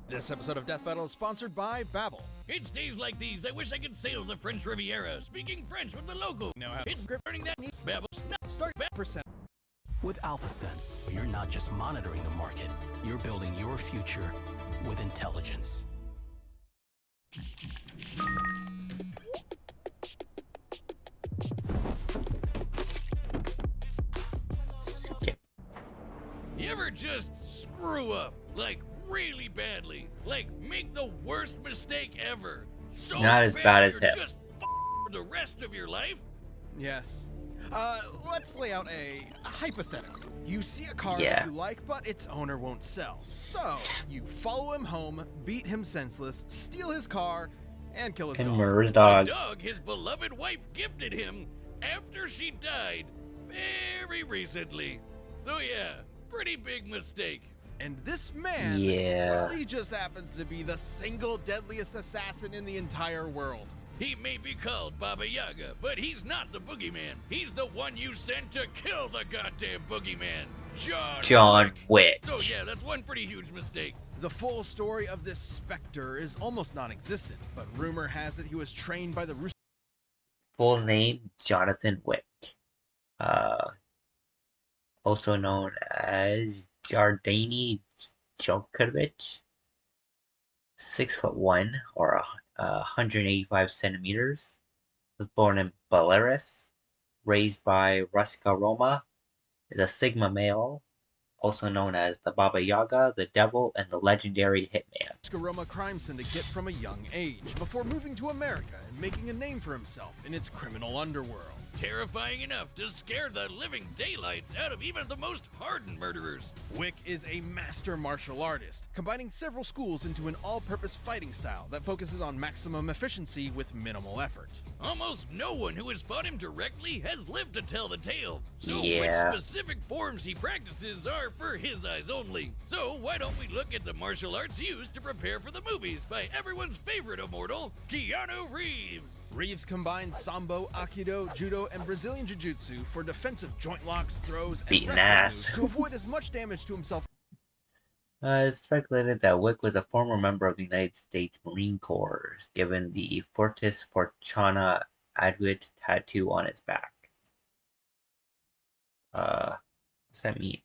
This episode of Death Battle is sponsored by Babbel. It's days like these I wish I could sail the French Riviera, speaking French with the local. It's learning that needs Babbel's not start %. With AlphaSense, you're not just monitoring the market, you're building your future with intelligence. You ever just screw up, like really badly, like make the worst mistake ever? So not as bad as him. Just for the rest of your life? Yes. Let's lay out a hypothetical. You see a car Yeah. that you like, but its owner won't sell. So, you follow him home, beat him senseless, steal his car, and kill his And dog. murder his dog. The dog his beloved wife gifted him after she died very recently. So yeah, pretty big mistake. And this man, Yeah. well, he just happens to be the single deadliest assassin in the entire world. He may be called Baba Yaga, but he's not the boogeyman. He's the one you sent to kill the goddamn boogeyman, John Wick. So yeah, that's one pretty huge mistake. The full story of this specter is almost non-existent, but rumor has it he was trained by the Rooster. Full name, Jonathan Wick. Also known as Jardani Djokovic. 6'1" or 185 centimeters. Was born in Belarus. Raised by Ruska Roma. Is a Sigma male. Also known as the Baba Yaga, the Devil, and the legendary Hitman. Roma crime syndicate from a young age, before moving to America and making a name for himself in its criminal underworld. Terrifying enough to scare the living daylights out of even the most hardened murderers. Wick is a master martial artist, combining several schools into an all-purpose fighting style that focuses on maximum efficiency with minimal effort. Almost no one who has fought him directly has lived to tell the tale. So Yeah. which specific forms he practices are for his eyes only. So why don't we look at the martial arts used to prepare for the movies by everyone's favorite immortal, Keanu Reeves. Reeves combines Sambo, Aikido, Judo, and Brazilian Jiu-Jitsu for defensive joint locks, throws, and Beating wrestling ass. moves to avoid as much damage to himself. It's speculated that Wick was a former member of the United States Marine Corps, given the Fortis Fortuna Aduit tattoo on his back. What's that mean?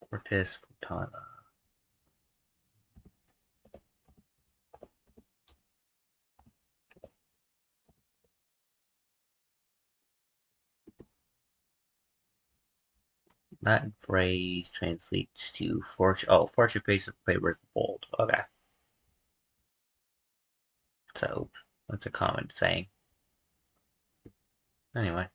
Fortis Fortuna. Latin phrase translates to fortune. Oh, fortune favors the bold. Okay. So that's a common saying. Anyway.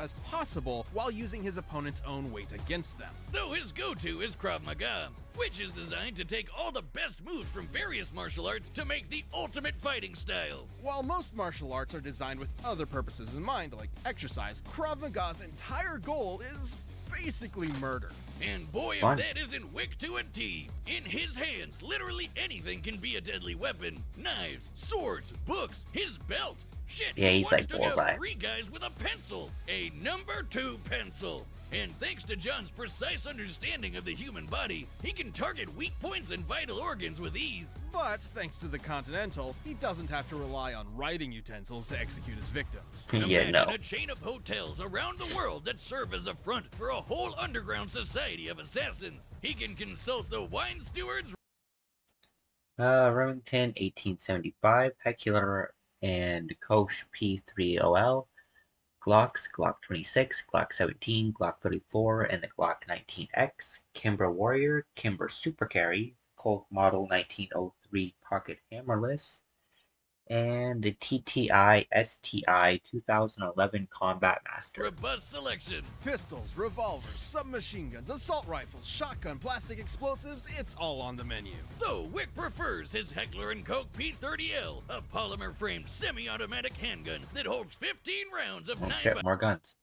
As possible while using his opponent's own weight against them. Though his go-to is Krav Maga, which is designed to take all the best moves from various martial arts to make the ultimate fighting style. While most martial arts are designed with other purposes in mind, like exercise, Krav Maga's entire goal is basically murder. And boy, Fun. if that isn't Wick to a T. In his hands, literally anything can be a deadly weapon. Knives, swords, books, his belt. Shit, Yeah, he he's once like took Bullseye. out 3 guys with a pencil. A number 2 pencil. And thanks to John's precise understanding of the human body, he can target weak points and vital organs with ease. But thanks to the Continental, he doesn't have to rely on writing utensils to execute his victims. Yeah, Imagine no. a chain of hotels around the world that serve as a front for a whole underground society of assassins. He can consult the wine stewards. Remington, 1875, Hecular and Koch P3OL, Glocks, Glock 26, Glock 17, Glock 34, and the Glock 19X, Kimber Warrior, Kimber Super Carry, Colt Model 1903 Pocket Hammerless, and the TTI STI 2011 Combat Master. Robust selection. Pistols, revolvers, submachine guns, assault rifles, shotgun, plastic explosives, it's all on the menu. Though Wick prefers his Heckler & Koch P30L, a polymer-framed semi-automatic handgun that holds 15 rounds of Oh 9 shit, more guns.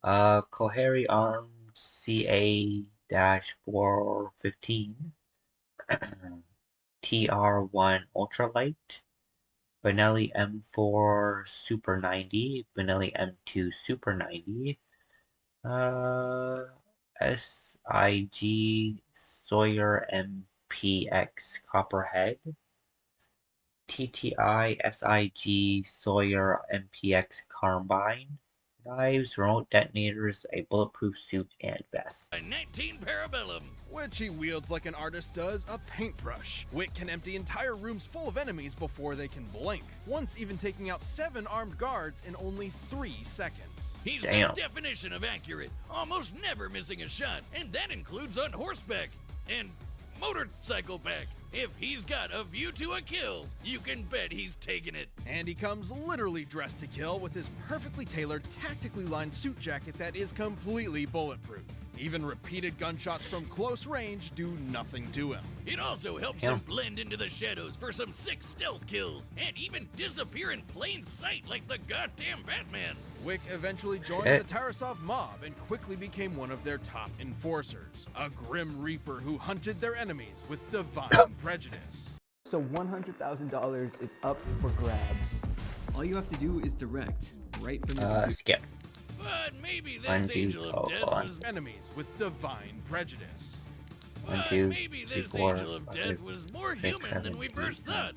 Kohari Arms CA-415, TR1 Ultralight, Benelli M4 Super 90, Benelli M2 Super 90, SIG Sawyer MPX Copperhead, TTI SIG Sawyer MPX Carbine, knives, remote detonators, a bulletproof suit, and vest. A 19 Parabellum. Which he wields like an artist does a paintbrush. Wick can empty entire rooms full of enemies before they can blink, once even taking out 7 armed guards in only 3 seconds. He's Damn. the definition of accurate, almost never missing a shot, and that includes on horseback and motorcycle back. If he's got a view to a kill, you can bet he's taking it. And he comes literally dressed to kill with his perfectly tailored, tactically lined suit jacket that is completely bulletproof. Even repeated gunshots from close range do nothing to him. It also helps him blend into the shadows for some sick stealth kills, and even disappear in plain sight like the goddamn Batman. Wick eventually joined the Tarasov mob and quickly became one of their top enforcers, a grim reaper who hunted their enemies with divine prejudice. So $100,000 is up for grabs. All you have to do is direct, right from the skip. But maybe this Angel of Death was enemies with divine prejudice. Maybe this Angel of Death was more human than we first thought.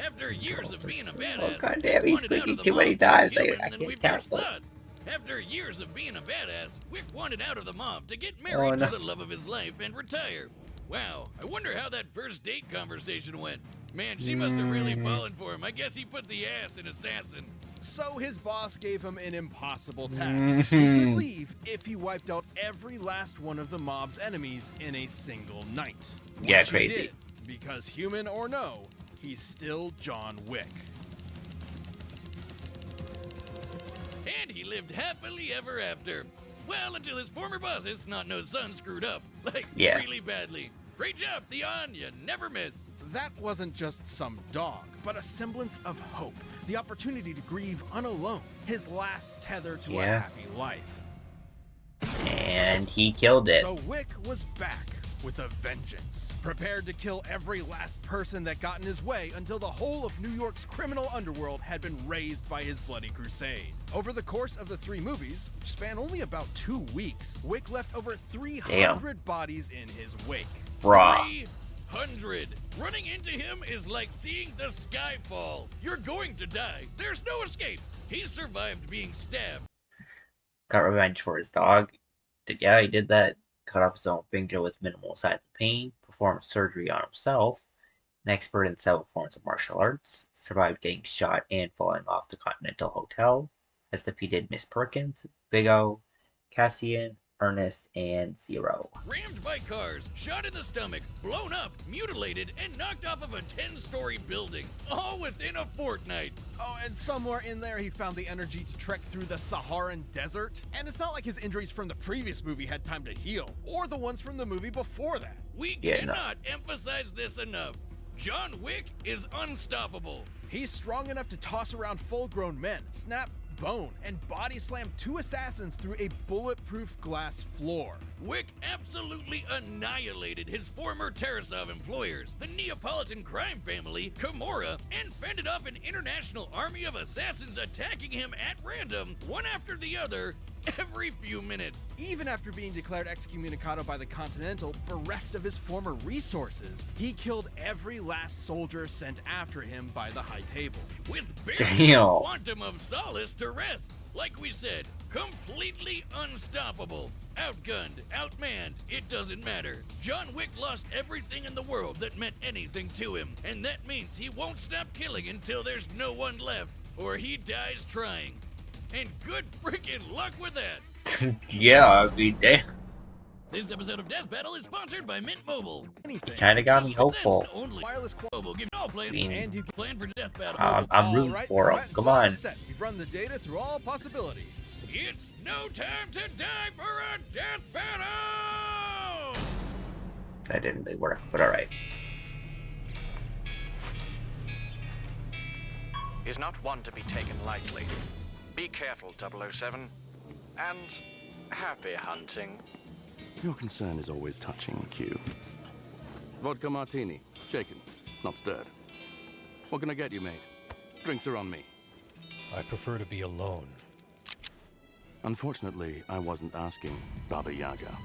After years of being a badass, God damn, he's clicking too many times. I can't count. After years of being a badass, Wick wanted out of the mob to get married to the love of his life and retire. Wow, I wonder how that first date conversation went. Man, she must have really fallen for him. I guess he put the ass in assassin. So his boss gave him an impossible task. He could leave if he wiped out every last one of the mob's enemies in a single night. Yeah, Which crazy. He did, because human or no, he's still John Wick. And he lived happily ever after. Well, until his former boss's snot-nosed son screwed up. Like, really badly. Great job, Theon. You never miss. That wasn't just some dog, but a semblance of hope. The opportunity to grieve unalone. His last tether to a happy life. And he killed it. So Wick was back with a vengeance. Prepared to kill every last person that got in his way until the whole of New York's criminal underworld had been razed by his bloody crusade. Over the course of the 3 movies, which span only about 2 weeks, Wick left over 300 bodies in his wake. Bruh. 300. Running into him is like seeing the sky fall. You're going to die. There's no escape. He survived being stabbed. Got revenge for his dog. Yeah, he did that. Cut off his own finger with minimal signs of pain. Performed surgery on himself. An expert in several forms of martial arts. Survived getting shot and falling off the Continental Hotel. Has defeated Miss Perkins, Big O, Cassian, Ernest, and Zero. Rammed by cars, shot in the stomach, blown up, mutilated, and knocked off of a 10-story building. All within a fortnight. Oh, and somewhere in there he found the energy to trek through the Saharan desert. And it's not like his injuries from the previous movie had time to heal, or the ones from the movie before that. We cannot emphasize this enough. John Wick is unstoppable. He's strong enough to toss around full-grown men, snap bone, and body slam 2 assassins through a bulletproof glass floor. Wick absolutely annihilated his former Tarasov employers, the Neapolitan crime family, Kimura, and fended off an international army of assassins attacking him at random, one after the other, every few minutes. Even after being declared excommunicado by the Continental, bereft of his former resources, he killed every last soldier sent after him by the High Table. With barely a quantum of solace to rest. Like we said, completely unstoppable. Outgunned, outmanned, it doesn't matter. John Wick lost everything in the world that meant anything to him, and that means he won't stop killing until there's no one left, or he dies trying. And good freaking luck with that. Yeah, I mean, damn. This episode of Death Battle is sponsored by Mint Mobile. Kinda got me hopeful. Only wireless mobile give all play and you can plan for Death Battle. I'm rooting for him. Come on. You've run the data through all possibilities. It's no time to die for a death battle! That didn't really work, but alright. Is not one to be taken lightly. Be careful, 007. And happy hunting. Your concern is always touching, Q. Vodka martini. Shaken, not stirred. What can I get you, mate? Drinks are on me. I prefer to be alone. Unfortunately, I wasn't asking, Baba Yaga.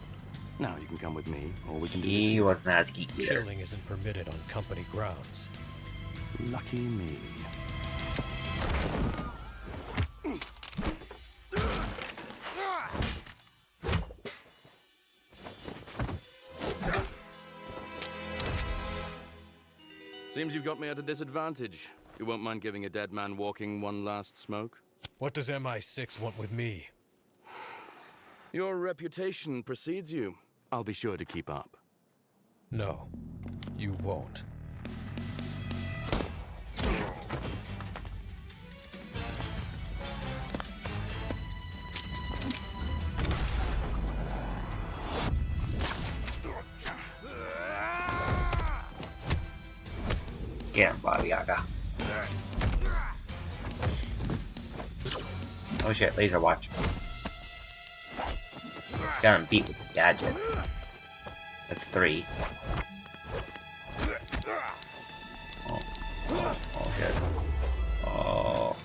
Now you can come with me, or we can do He this. wasn't asking either. Killing isn't permitted on company grounds. Lucky me. Seems you've got me at a disadvantage. You won't mind giving a dead man walking one last smoke? What does MI6 want with me? Your reputation precedes you. I'll be sure to keep up. No, you won't. Get him, Baba Yaga. Oh shit, laser watch. Got him beat with the gadgets. That's 3. Oh shit. Oh.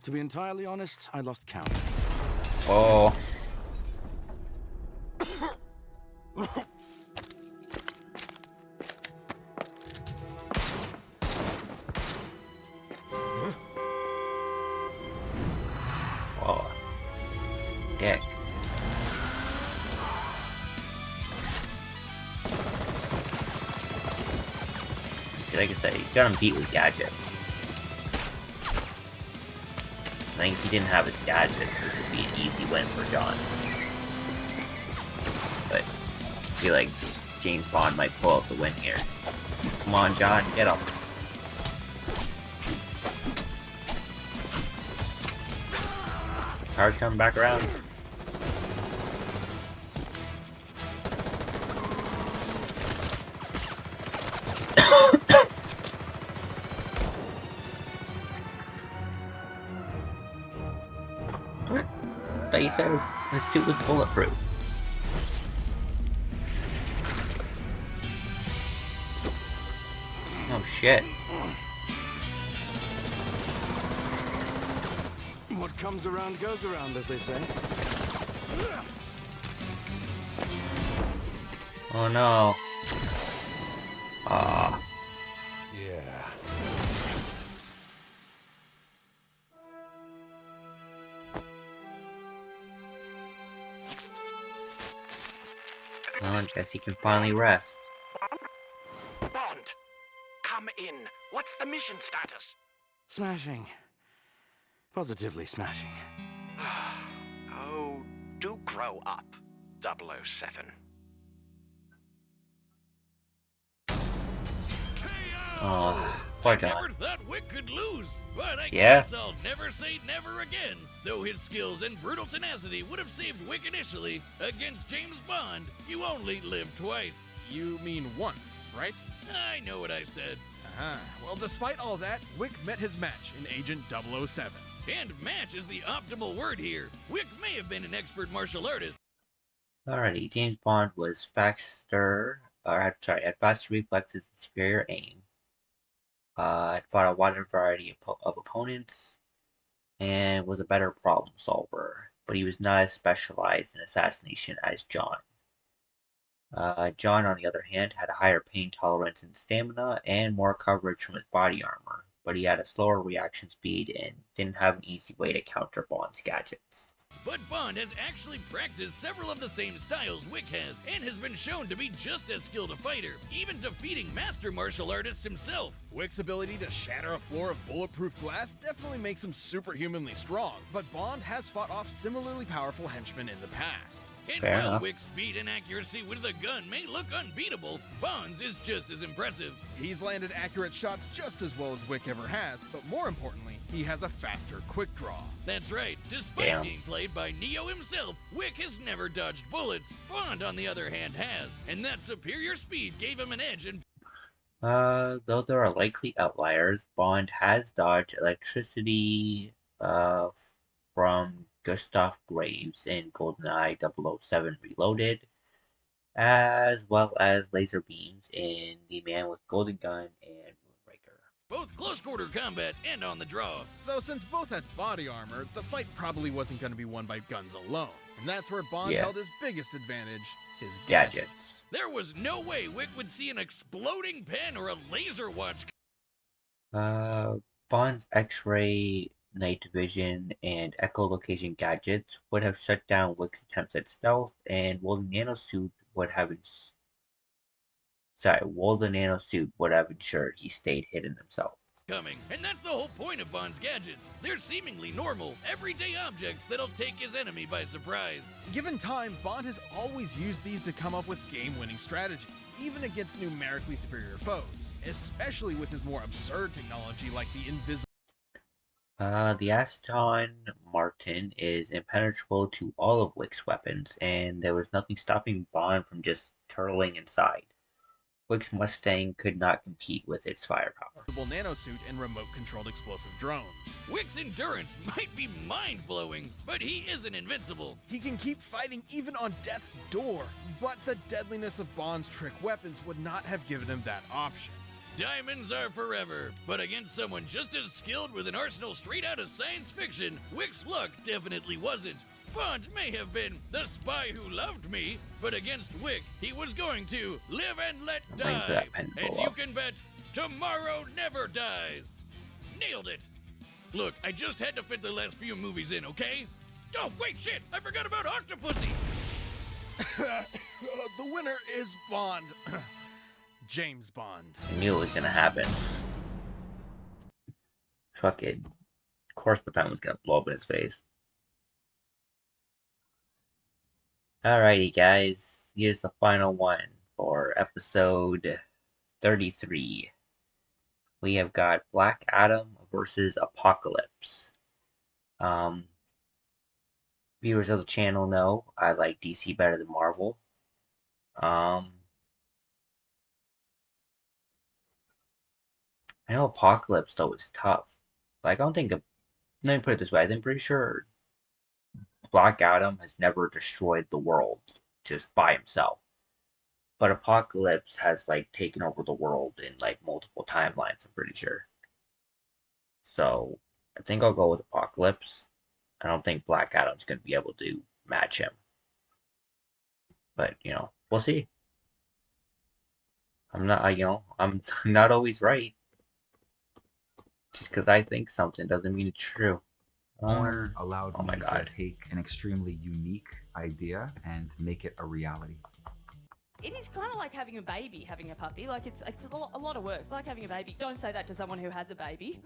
To be entirely honest, I lost count. Oh. Oh. Dick. Like I said, he's got him beat with gadgets. I think if he didn't have his gadgets, this would be an easy win for John. But I feel like James Bond might pull out the win here. Come on, John, get him. Car's coming back around. But you said the suit was bulletproof. Oh shit. What comes around goes around, as they say. Oh no. Ah. Yeah. Well, I guess he can finally rest. Bond, come in. What's the mission status? Smashing. Positively smashing. Oh, do grow up, 007. Oh, poor I John. never thought Wick could lose, but I Yeah. guess I'll never say never again. Though his skills and brutal tenacity would have saved Wick initially, against James Bond, you only live twice. You mean once, right? I know what I said. Well, despite all that, Wick met his match in Agent 007. And match is the optimal word here. Wick may have been an expert martial artist. Alrighty, James Bond was faster, had faster reflexes and superior aim. Had fought a wide variety of opponents, and was a better problem solver, but he was not as specialized in assassination as John. John, on the other hand, had a higher pain tolerance and stamina, and more coverage from his body armor, but he had a slower reaction speed and didn't have an easy way to counter Bond's gadgets. But Bond has actually practiced several of the same styles Wick has, and has been shown to be just as skilled a fighter, even defeating master martial artist himself. Wick's ability to shatter a floor of bulletproof glass definitely makes him superhumanly strong, but Bond has fought off similarly powerful henchmen in the past. And Fair while enough. Wick's speed and accuracy with a gun may look unbeatable, Bond's is just as impressive. He's landed accurate shots just as well as Wick ever has, but more importantly, he has a faster quick draw. That's right. Despite Damn. being played by Neo himself, Wick has never dodged bullets. Bond, on the other hand, has. And that superior speed gave him an edge in... Though there are likely outliers, Bond has dodged electricity, from Gustav Graves in GoldenEye 007 Reloaded, as well as laser beams in The Man with Golden Gun and Moonraker. both close-quarter combat and on the draw. Though since both had body armor, the fight probably wasn't going to be won by guns alone. And that's where Bond Yeah. held his biggest advantage, his Gadgets. There was no way Wick would see an exploding pen or a laser watch. Bond's X-ray, night vision, and echolocation gadgets would have shut down Wick's attempts at stealth, and while the nanosuit would have ensured he stayed hidden himself. coming. And that's the whole point of Bond's gadgets. They're seemingly normal, everyday objects that'll take his enemy by surprise. Given time, Bond has always used these to come up with game-winning strategies, even against numerically superior foes, especially with his more absurd technology like the invisible. The Aston Martin is impenetrable to all of Wick's weapons, and there was nothing stopping Bond from just turtling inside. Wick's Mustang could not compete with its firepower. Nanosuit and remote-controlled explosive drones. Wick's endurance might be mind-blowing, but he isn't invincible. He can keep fighting even on death's door, but the deadliness of Bond's trick weapons would not have given him that option. Diamonds are forever, but against someone just as skilled with an arsenal straight out of science fiction, Wick's luck definitely wasn't. Bond may have been the spy who loved me, but against Wick, he was going to live and let die. And you can bet tomorrow never dies. Nailed it. Look, I just had to fit the last few movies in, okay? Oh, wait, shit, I forgot about Octopussy. The winner is Bond. James Bond. I knew it was gonna happen. Fucking. Of course the pen was gonna blow up in his face. Alrighty, guys. Here's the final one for episode 33. We have got Black Adam versus Apocalypse. Viewers of the channel know I like DC better than Marvel. I know Apocalypse, though, is tough. Like, I don't think... let me put it this way. I'm pretty sure Black Adam has never destroyed the world just by himself. But Apocalypse has, like, taken over the world in, like, multiple timelines, I'm pretty sure. So, I think I'll go with Apocalypse. I don't think Black Adam's going to be able to match him. But, you know, we'll see. I'm not, I'm not always right. Just because I think something doesn't mean it's true. Owner allowed me to take an extremely unique idea and make it a reality. It is kind of like having a baby, having a puppy. Like, it's a lot of work. It's like having a baby. Don't say that to someone who has a baby.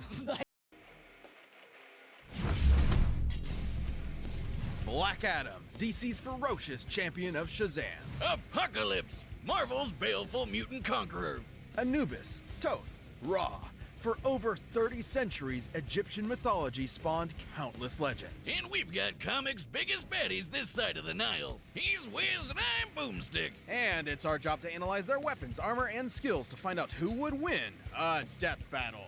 Black Adam, DC's ferocious champion of Shazam. Apocalypse, Marvel's baleful mutant conqueror. Anubis, Toth, Ra. For over 30 centuries, Egyptian mythology spawned countless legends. And we've got comics' biggest baddies this side of the Nile. He's Wiz and I'm Boomstick. And it's our job to analyze their weapons, armor, and skills to find out who would win a death battle.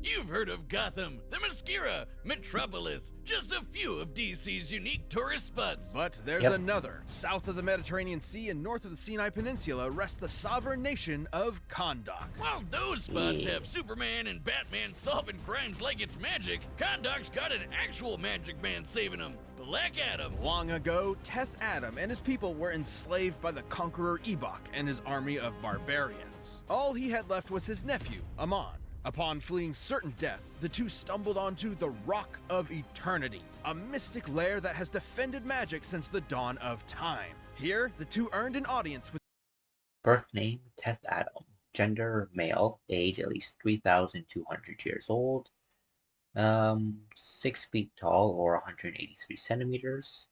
You've heard of Gotham, the Mascara, Metropolis, just a few of DC's unique tourist spots. But there's another. South of the Mediterranean Sea and north of the Sinai Peninsula rests the sovereign nation of Kahndaq. While those spots have Superman and Batman solving crimes like it's magic, Kahndaq's got an actual magic man saving them. Black Adam. Long ago, Teth Adam and his people were enslaved by the conqueror Ebok and his army of barbarians. All he had left was his nephew, Amon. Upon fleeing certain death, the two stumbled onto the Rock of Eternity, a mystic lair that has defended magic since the dawn of time. Here, the two earned an audience with birth name, Teth Adam. Gender, male. Age, at least 3,200 years old. 6 feet tall, or 183 centimeters.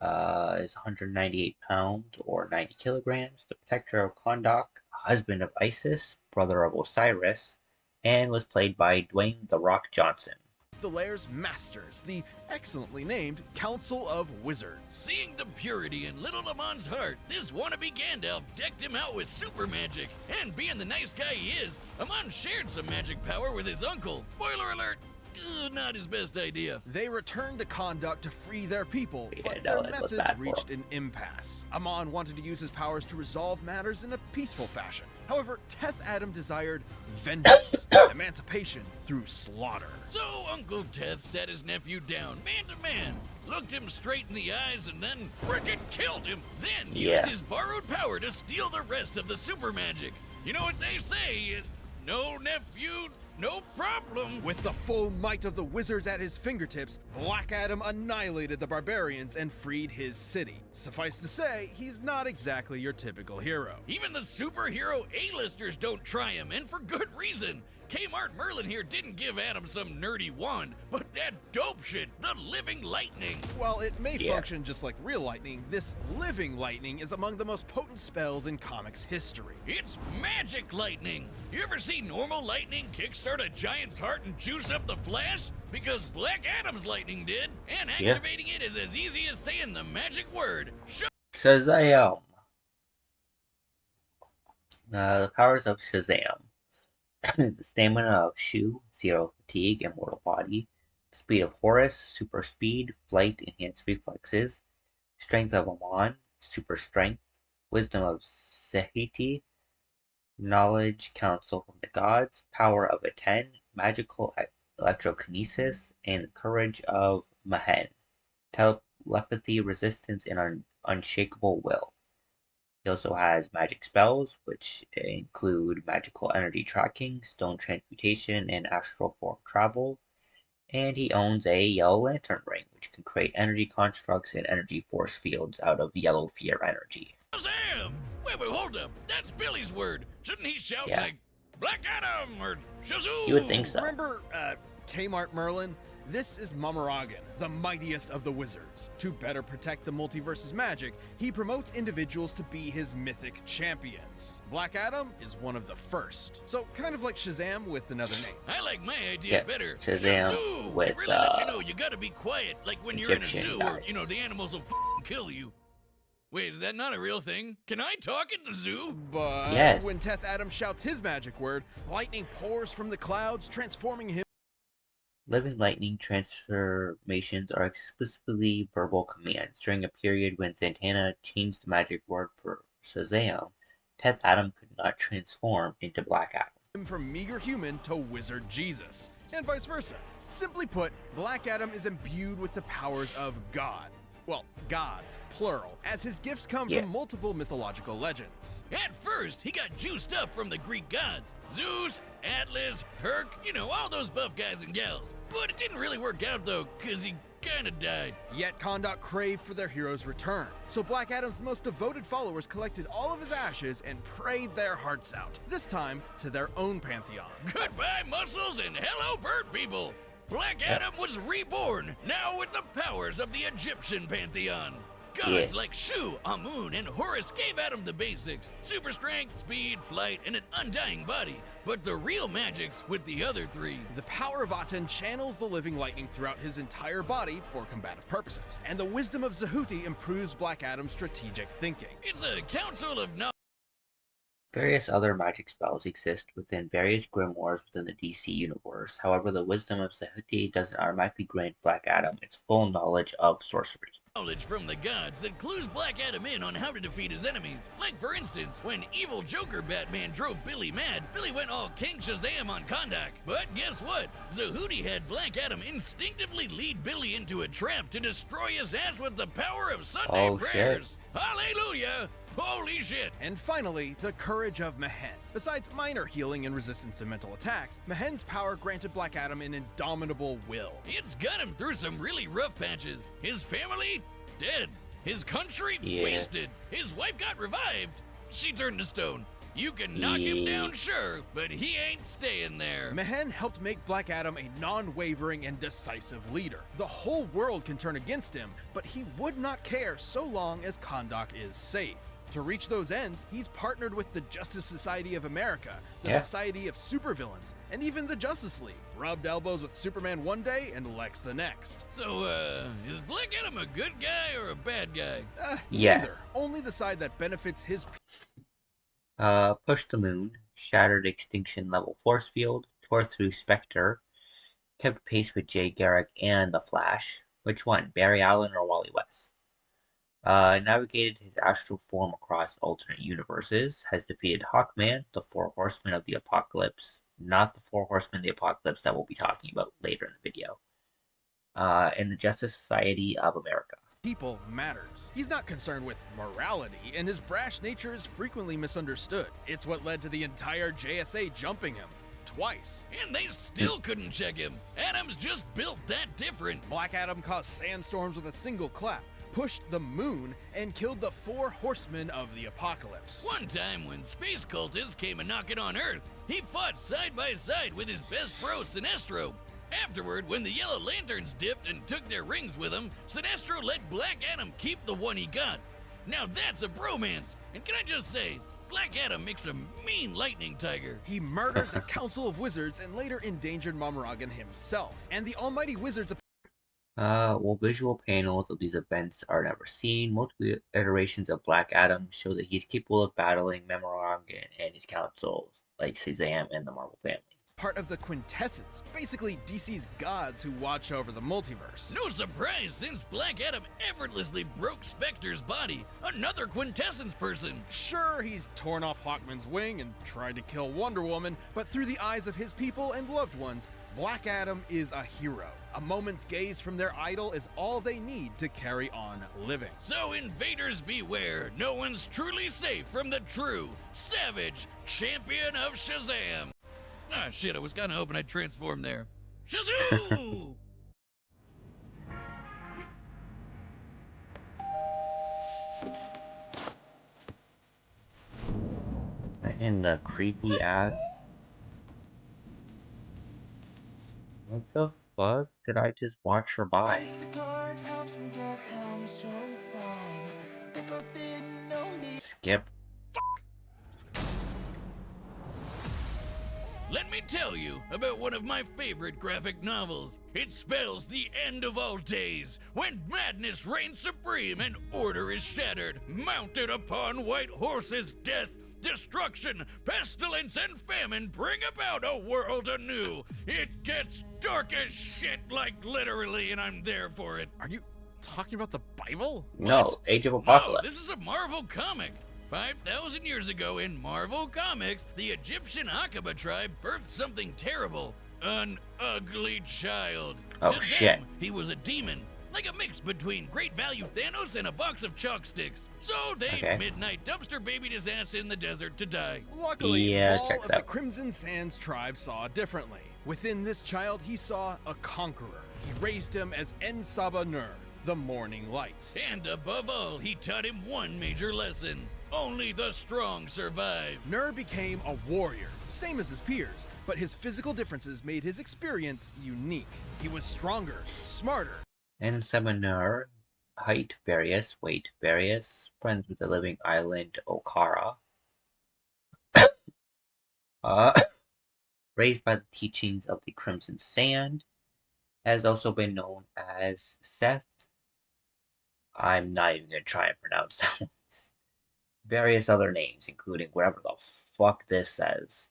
Is 198 pounds, or 90 kilograms. The protector of Kahndaq, husband of Isis, brother of Osiris, and was played by Dwayne "The Rock" Johnson. The lair's masters, the excellently named Council of Wizards. Seeing the purity in little Amon's heart, this wannabe Gandalf decked him out with super magic. And being the nice guy he is, Amon shared some magic power with his uncle. Spoiler alert, not his best idea. They returned to Kahndaq to free their people, but their methods reached an impasse. Amon wanted to use his powers to resolve matters in a peaceful fashion. However, Teth Adam desired vengeance, emancipation through slaughter. So Uncle Teth sat his nephew down, man to man, looked him straight in the eyes, and then frickin' killed him. Then used his borrowed power to steal the rest of the super magic. You know what they say, no nephew, No problem. With the full might of the wizards at his fingertips, Black Adam annihilated the barbarians and freed his city. Suffice to say, he's not exactly your typical hero. Even the superhero A-listers don't try him, and for good reason. Kmart Merlin here didn't give Adam some nerdy wand, but that dope shit, the living lightning. While it may function just like real lightning, this living lightning is among the most potent spells in comics history. It's magic lightning. You ever see normal lightning kickstart a giant's heart and juice up the Flash? Because Black Adam's lightning did, and activating it is as easy as saying the magic word. Shazam. The powers of Shazam. The stamina of Shu, zero fatigue, immortal body. Speed of Horus, super speed, flight, enhanced reflexes. Strength of Amon, super strength. Wisdom of Sehiti, knowledge, counsel from the gods. Power of Aten, magical electrokinesis, and courage of Mahen. Telepathy, resistance, and unshakable will. He also has magic spells, which include magical energy tracking, stone transmutation, and astral form travel. And he owns a yellow lantern ring, which can create energy constructs and energy force fields out of yellow fear energy. Shazam! Wait, hold up. That's Billy's word. Shouldn't he shout like Black Adam or Shazoo? You would think so. Remember Kmart Merlin? This is Mamaragan, the mightiest of the wizards. To better protect the multiverse's magic, he promotes individuals to be his mythic champions. Black Adam is one of the first. So kind of like Shazam with another name. I like my idea better. Shazam Shazoo! with, It really lets you know you gotta be quiet, like when you're in a Egyptian zoo or, guys. you know, the animals will kill you. Wait, is that not a real thing? Can I talk at the zoo? But Yes. when Teth Adam shouts his magic word, lightning pours from the clouds, transforming him. Living lightning transformations are explicitly verbal commands. During a period when Zatanna changed the magic word for Shazam, Teth Adam could not transform into Black Adam. From meager human to wizard Jesus, and vice versa. Simply put, Black Adam is imbued with the powers of God. Well, gods, plural, as his gifts come from multiple mythological legends. At first, he got juiced up from the Greek gods. Zeus, Atlas, Herc, you know, all those buff guys and gals. But it didn't really work out though, cause he kinda died. Yet Kahndaq craved for their hero's return. So Black Adam's most devoted followers collected all of his ashes and prayed their hearts out. This time, to their own pantheon. Goodbye, muscles, and hello, bird people. Black Adam was reborn, now with the powers of the Egyptian pantheon. Gods like Shu, Amun, and Horus gave Adam the basics. Super strength, speed, flight, and an undying body. But the real magic's with the other three. The power of Aten channels the living lightning throughout his entire body for combative purposes. And the wisdom of Zehuti improves Black Adam's strategic thinking. It's a council of knowledge. Various other magic spells exist within various grimoires within the DC universe. However, the wisdom of Zehuti doesn't automatically grant Black Adam its full knowledge of sorcery. Knowledge from the gods that clues Black Adam in on how to defeat his enemies. Like, for instance, when evil Joker Batman drove Billy mad, Billy went all King Shazam on Kahndaq. But guess what? Zehuti had Black Adam instinctively lead Billy into a trap to destroy his ass with the power of Sunday prayers. Hallelujah! Holy shit! And finally, the courage of Mahen. Besides minor healing and resistance to mental attacks, Mahen's power granted Black Adam an indomitable will. It's got him through some really rough patches. His family, dead. His country, wasted. His wife got revived. She turned to stone. You can knock him down, sure, but he ain't staying there. Mahen helped make Black Adam a non-wavering and decisive leader. The whole world can turn against him, but he would not care so long as Kahndaq is safe. To reach those ends, he's partnered with the Justice Society of America, the Society of Supervillains, and even the Justice League. Rubbed elbows with Superman one day and Lex the next. So, is Black Adam a good guy or a bad guy? Yes. Neither. Only the side that benefits his... Push the Moon, shattered extinction level force field, tore through Spectre, kept pace with Jay Garrick and The Flash. Which one, Barry Allen or Wally West? Navigated his astral form across alternate universes, has defeated Hawkman, the Four Horsemen of the Apocalypse, not the Four Horsemen of the Apocalypse that we'll be talking about later in the video, and the Justice Society of America. People matters. He's not concerned with morality, and his brash nature is frequently misunderstood. It's what led to the entire JSA jumping him. twice. And they still couldn't check him. Adam's just built that different. Black Adam caused sandstorms with a single clap, pushed the moon, and killed the 4 horsemen of the apocalypse. One time when space cultists came a-knocking on Earth, he fought side by side with his best bro, Sinestro. Afterward, when the Yellow Lanterns dipped and took their rings with them, Sinestro let Black Adam keep the one he got. Now that's a bromance, and can I just say, Black Adam makes a mean lightning tiger. He murdered the Council of Wizards and later endangered Momorgan himself, and the almighty wizards. While visual panels of these events are never seen, multiple iterations of Black Adam show that he's capable of battling Memorandum and his councils, like Shazam and the Marvel family. Part of the Quintessence, basically DC's gods who watch over the multiverse. No surprise, since Black Adam effortlessly broke Spectre's body, another Quintessence person. Sure, he's torn off Hawkman's wing and tried to kill Wonder Woman, but through the eyes of his people and loved ones, Black Adam is a hero. A moment's gaze from their idol is all they need to carry on living. So invaders beware, no one's truly safe from the true, savage champion of Shazam. Ah, shit, I was kinda hoping I'd transform there. Shazoo! And the creepy ass. What the fuck did I just watch her buy? Skip. Let me tell you about one of my favorite graphic novels. It spells the end of all days, when madness reigns supreme and order is shattered. Mounted upon white horses, death, destruction, pestilence, and famine bring about a world anew. It gets dark as shit, like literally, and I'm there for it. Are you talking about the Bible? No, Age of Apocalypse. No, this is a Marvel comic. 5,000 years ago in Marvel Comics, the Egyptian Aqaba tribe birthed something terrible. An ugly child. Oh, to shit. Them, he was a demon. Like a mix between Great Value Thanos and a box of chalk sticks. So they midnight dumpster babied his ass in the desert to die. Luckily, all of the Crimson Sands tribe saw differently. Within this child, he saw a conqueror. He raised him as En-Saba-Nur, the morning light. And above all, he taught him one major lesson. Only the strong survive. Nur became a warrior, same as his peers, but his physical differences made his experience unique. He was stronger, smarter. En-Saba-Nur, height various, weight various, friends with the living island Okara. Raised by the teachings of the Crimson Sand, has also been known as Seth. I'm not even gonna try and pronounce that. Various other names, including whatever the fuck this says.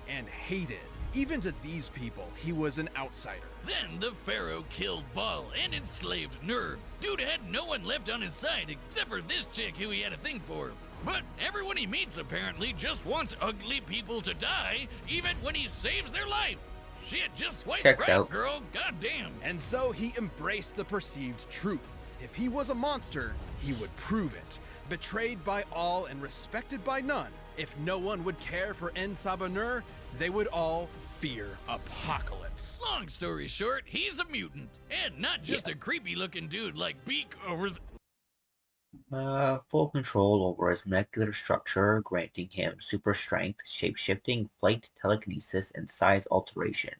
And hated. Even to these people, he was an outsider. Then the Pharaoh killed Baal and enslaved Nur. Dude had no one left on his side except for this chick who he had a thing for. But everyone he meets apparently just wants ugly people to die, even when he saves their life. Shit, just swipe Checks right, out. girl. Goddamn. And so he embraced the perceived truth. If he was a monster, he would prove it. Betrayed by all and respected by none, if no one would care for En-Saba-Nur, they would all fear Apocalypse. Long story short, he's a mutant. And not just a creepy looking dude like Beak over the... Full control over his molecular structure, granting him super strength, shape-shifting, flight, telekinesis, and size alteration.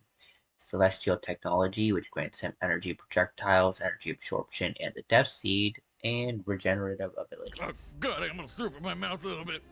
Celestial technology, which grants him energy projectiles, energy absorption, and the Death Seed, and regenerative abilities. Oh, God, I'm gonna throw up in my mouth a little bit.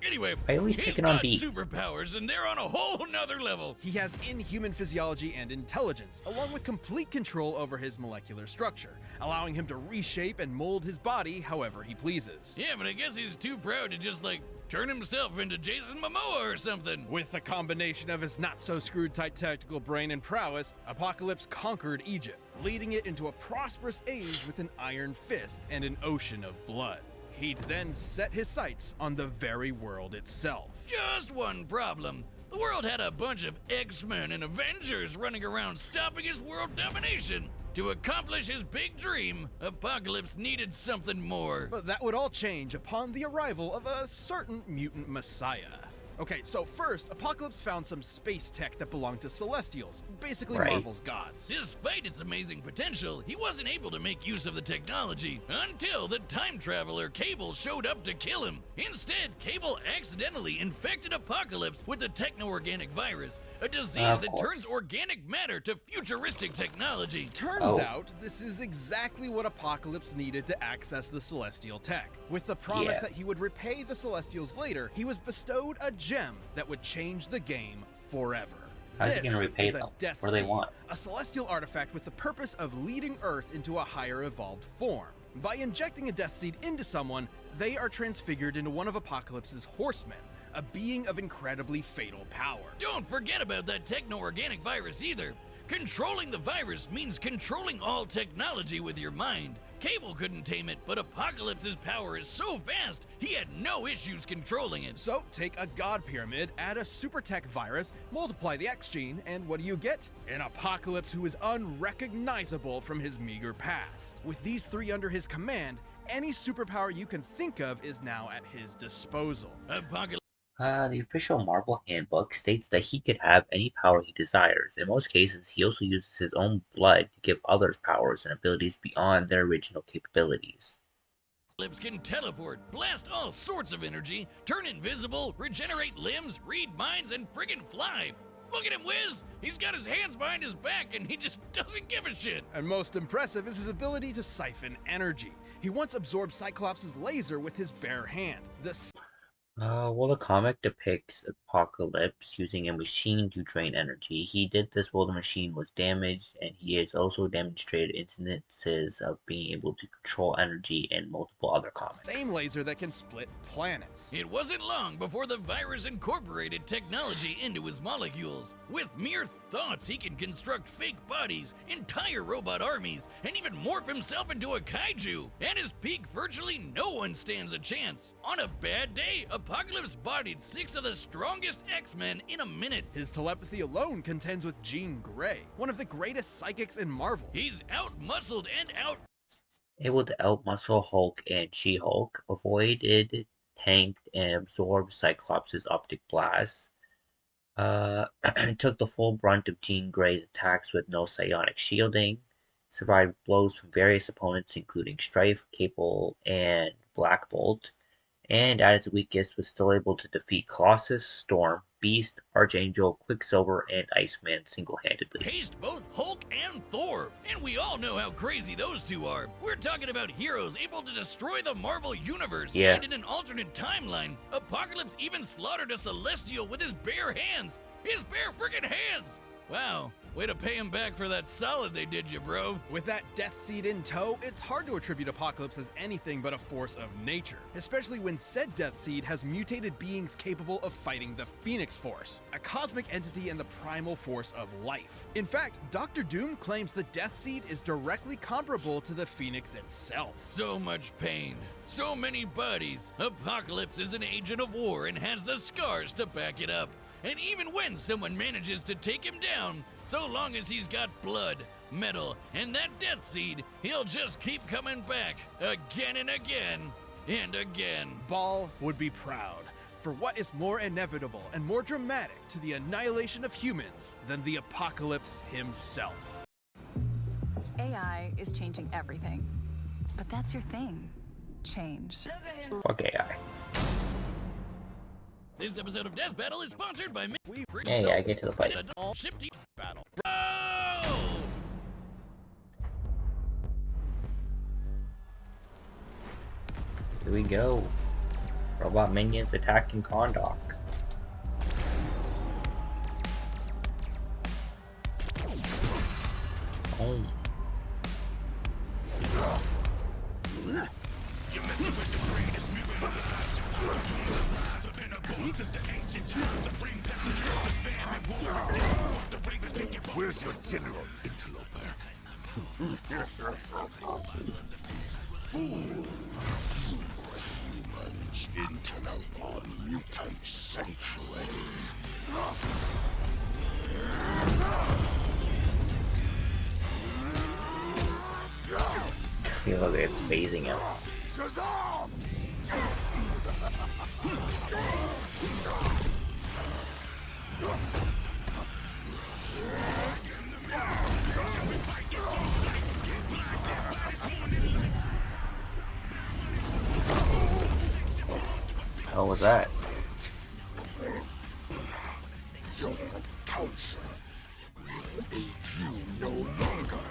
Anyway, I always he's picking on got Beak. superpowers, and they're on a whole nother level. He has inhuman physiology and intelligence, along with complete control over his molecular structure, allowing him to reshape and mold his body however he pleases. Yeah, but I guess he's too proud to just, like, turn himself into Jason Momoa or something. With a combination of his not-so-screwed-tight tactical brain and prowess, Apocalypse conquered Egypt, leading it into a prosperous age with an iron fist and an ocean of blood. He'd then set his sights on the very world itself. Just one problem. The world had a bunch of X-Men and Avengers running around stopping his world domination. To accomplish his big dream, Apocalypse needed something more. But that would all change upon the arrival of a certain mutant messiah. Okay, so first, Apocalypse found some space tech that belonged to Celestials, basically Right. Marvel's gods. Despite its amazing potential, he wasn't able to make use of the technology until the time traveler Cable showed up to kill him. Instead, Cable accidentally infected Apocalypse with the techno-organic virus, a disease that turns organic matter to futuristic technology. Turns out, this is exactly what Apocalypse needed to access the Celestial tech. With the promise that he would repay the Celestials later, he was bestowed a gem that would change the game forever. How's he gonna repay them? Death What do they Seed, want? a celestial artifact with the purpose of leading Earth into a higher evolved form. By injecting a Death Seed into someone, they are transfigured into one of Apocalypse's horsemen, a being of incredibly fatal power. Don't forget about that techno-organic virus either. Controlling the virus means controlling all technology with your mind. Cable couldn't tame it, but Apocalypse's power is so vast, he had no issues controlling it. So, take a god pyramid, add a super tech virus, multiply the X gene, and what do you get? An Apocalypse who is unrecognizable from his meager past. With these three under his command, any superpower you can think of is now at his disposal. The official Marvel handbook states that he could have any power he desires. In most cases, he also uses his own blood to give others powers and abilities beyond their original capabilities. Apocalypse can teleport, blast all sorts of energy, turn invisible, regenerate limbs, read minds, and friggin' fly. Look at him whiz! He's got his hands behind his back and he just doesn't give a shit. And most impressive is his ability to siphon energy. He once absorbed Cyclops' laser with his bare hand. Well, the comic depicts Apocalypse using a machine to drain energy. He did this while the machine was damaged, and he has also demonstrated instances of being able to control energy in multiple other comics. Same laser that can split planets. It wasn't long before the virus incorporated technology into his molecules. With mere thoughts, he can construct fake bodies, entire robot armies, and even morph himself into a kaiju. At his peak, virtually no one stands a chance. On a bad day, Apocalypse bodied 6 of the strongest X-Men in a minute. His telepathy alone contends with Jean Grey, one of the greatest psychics in Marvel. He's out-muscled and out... Able to outmuscle Hulk and She-Hulk, avoided, tanked, and absorbed Cyclops' optic blasts. Took the full brunt of Jean Grey's attacks with no psionic shielding. Survived blows from various opponents including Strife, Cable, and Black Bolt. And at its weakest was still able to defeat Colossus, Storm, Beast, Archangel, Quicksilver, and Iceman single-handedly. Paced both Hulk and Thor, and we all know how crazy those two are. We're talking about heroes able to destroy the Marvel Universe, and in an alternate timeline, Apocalypse even slaughtered a Celestial with his bare hands! His bare freaking hands! Wow, way to pay him back for that solid they did you, bro. With that Death Seed in tow, it's hard to attribute Apocalypse as anything but a force of nature, especially when said Death Seed has mutated beings capable of fighting the Phoenix Force, a cosmic entity and the primal force of life. In fact, Dr. Doom claims the Death Seed is directly comparable to the Phoenix itself. So much pain, so many bodies. Apocalypse is an agent of war and has the scars to back it up. And even when someone manages to take him down, so long as he's got blood, metal, and that Death Seed, he'll just keep coming back again and again and again. Ball would be proud, for what is more inevitable and more dramatic to the annihilation of humans than the Apocalypse himself? AI is changing everything, but that's your thing. Change. Fuck AI. This episode of Death Battle is sponsored by Yeah, I get to the fight. Battle. Here we go. Robot minions attacking Kondok. Oh. Where's your general, interloper? Fools! Humans interlope on mutant sanctuary. I feel like it's phasing out. Shazam! How was that? Your counsel will aid you no longer.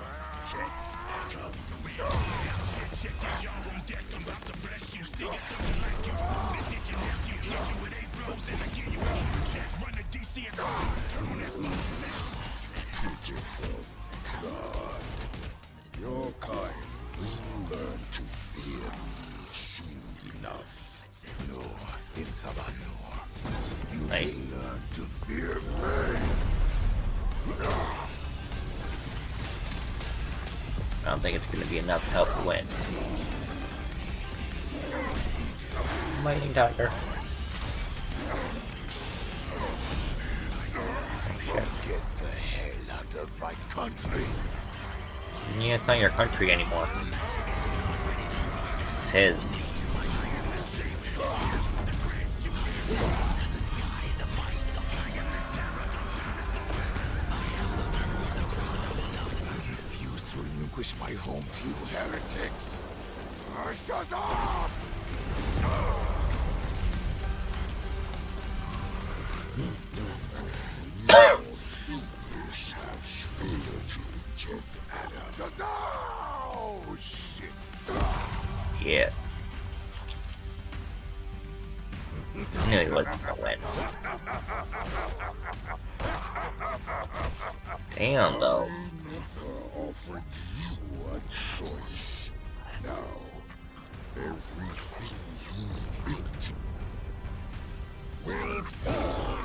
Pitiful God. Your kind will learn to fear me soon enough. No, in Sabanor, you will learn to fear me. I don't think it's going to be enough to help you win. Lightning Dagger. Oh shit. Get the hell out of my country. Yeah, it's not your country anymore. It's his. To relinquish my home to you heretics. Shut up! Your hubris has failed you, Tenth Adam. Shut up! Oh, shit. Yeah. I knew he wasn't gonna win. Damn, though. I never offered you a choice. Now, everything you've built will fall.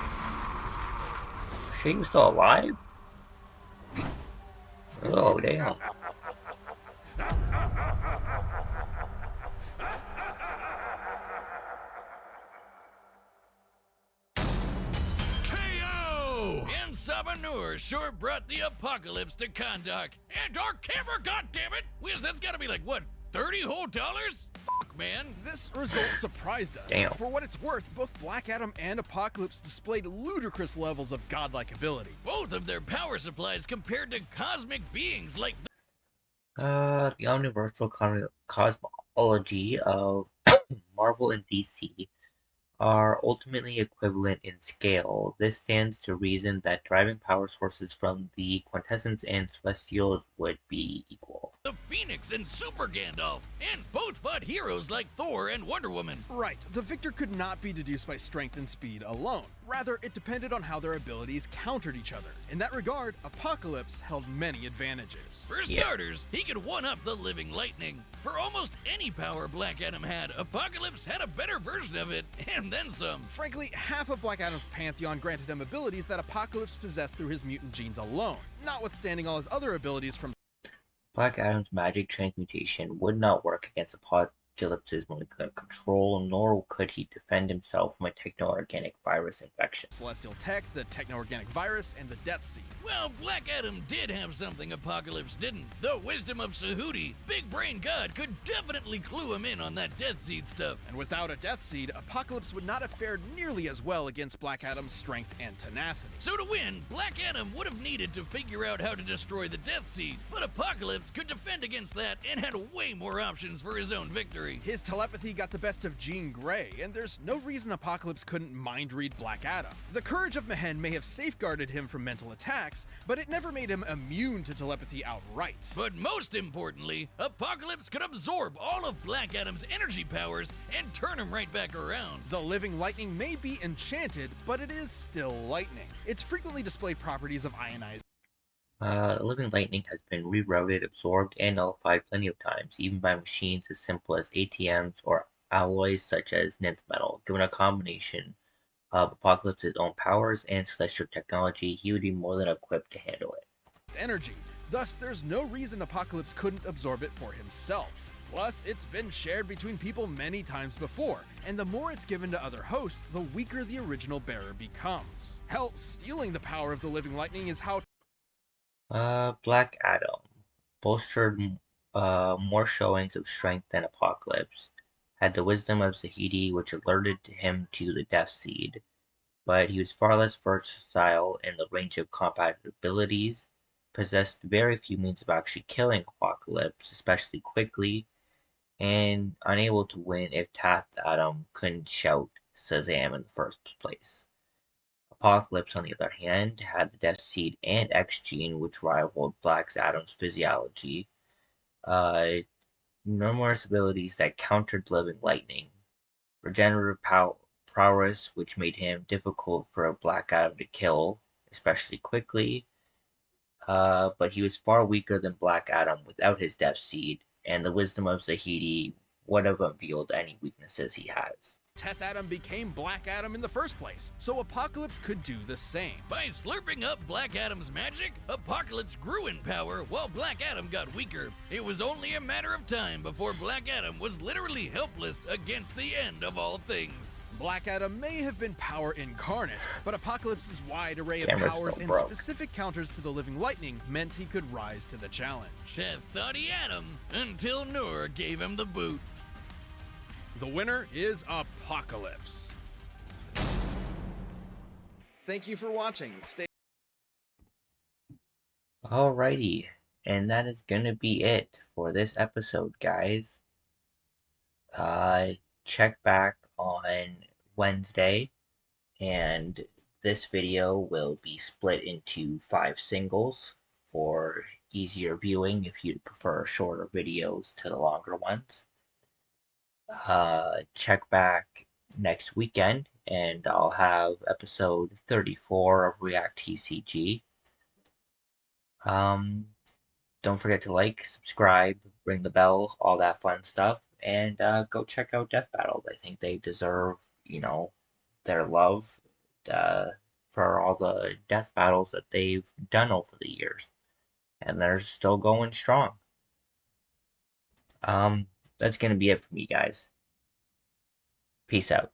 She was still alive? Oh, damn. And Sabanur sure brought the apocalypse to Kondak. And our camera, goddammit! Wiz, that's gotta be like, what, 30 whole dollars? Fuck, man. This result surprised us. Damn. For what it's worth, both Black Adam and Apocalypse displayed ludicrous levels of godlike ability. Both of their power supplies compared to cosmic beings like The universal cosmology of Marvel and DC are ultimately equivalent in scale. This stands to reason that driving power sources from the Quintessence and Celestials would be equal. the Phoenix and Super Gandalf, and both fought heroes like Thor and Wonder Woman. Right, the victor could not be deduced by strength and speed alone. Rather, it depended on how their abilities countered each other. In that regard, Apocalypse held many advantages. For starters, he could one-up the living lightning. For almost any power Black Adam had, Apocalypse had a better version of it, and then some. Frankly, half of Black Adam's pantheon granted him abilities that Apocalypse possessed through his mutant genes alone, notwithstanding all his other abilities from Black Adam's magic transmutation would not work against Apocalypse's molecular control, nor could he defend himself from a techno-organic virus infection. Celestial Tech, the techno-organic virus, and the Death Seed. Well, Black Adam did have something Apocalypse didn't. The wisdom of Sahuti. Big Brain God could definitely clue him in on that Death Seed stuff. And without a Death Seed, Apocalypse would not have fared nearly as well against Black Adam's strength and tenacity. So to win, Black Adam would have needed to figure out how to destroy the Death Seed, but Apocalypse could defend against that and had way more options for his own victory. His telepathy got the best of Jean Grey, and there's no reason Apocalypse couldn't mind-read Black Adam. The courage of Mehen may have safeguarded him from mental attacks, but it never made him immune to telepathy outright. But most importantly, Apocalypse could absorb all of Black Adam's energy powers and turn him right back around. The living lightning may be enchanted, but it is still lightning. Its frequently displayed properties of ionized Living lightning has been rerouted, absorbed, and nullified plenty of times, even by machines as simple as ATMs or alloys such as nth metal. Given a combination of Apocalypse's own powers and celestial technology, he would be more than equipped to handle it. energy. Thus, there's no reason Apocalypse couldn't absorb it for himself. Plus, it's been shared between people many times before, and the more it's given to other hosts, the weaker the original bearer becomes. Hell, stealing the power of the living lightning is how Black Adam bolstered more showings of strength than Apocalypse, had the wisdom of Zahedi, which alerted him to the Death Seed, but he was far less versatile in the range of combat abilities, possessed very few means of actually killing Apocalypse, especially quickly, and unable to win if Tath Adam couldn't shout Shazam in the first place. Apocalypse, on the other hand, had the Death Seed and X gene, which rivaled Black Adam's physiology, numerous abilities that countered living lightning, regenerative prowess, which made him difficult for a Black Adam to kill, especially quickly, but he was far weaker than Black Adam without his Death Seed, and the wisdom of Zahedi would have revealed any weaknesses he has. Teth Adam became Black Adam in the first place, so Apocalypse could do the same. By slurping up Black Adam's magic, Apocalypse grew in power while Black Adam got weaker. It was only a matter of time before Black Adam was literally helpless against the end of all things. Black Adam may have been power incarnate, but Apocalypse's wide array of Camera's powers still and broke. specific counters to the living lightning meant he could rise to the challenge. Teth thought he had him until Noor gave him the boot. The winner is Apocalypse. Thank you for watching. Stay. Alrighty, and that is gonna be it for this episode, guys. Check back on Wednesday, and this video will be split into 5 singles for easier viewing if you prefer shorter videos to the longer ones. Check back next weekend, and I'll have episode 34 of React TCG. Don't forget to like, subscribe, ring the bell, all that fun stuff, and go check out Death Battle. I think they deserve, their love for all the death battles that they've done over the years, and they're still going strong. That's gonna be it for me, guys. Peace out.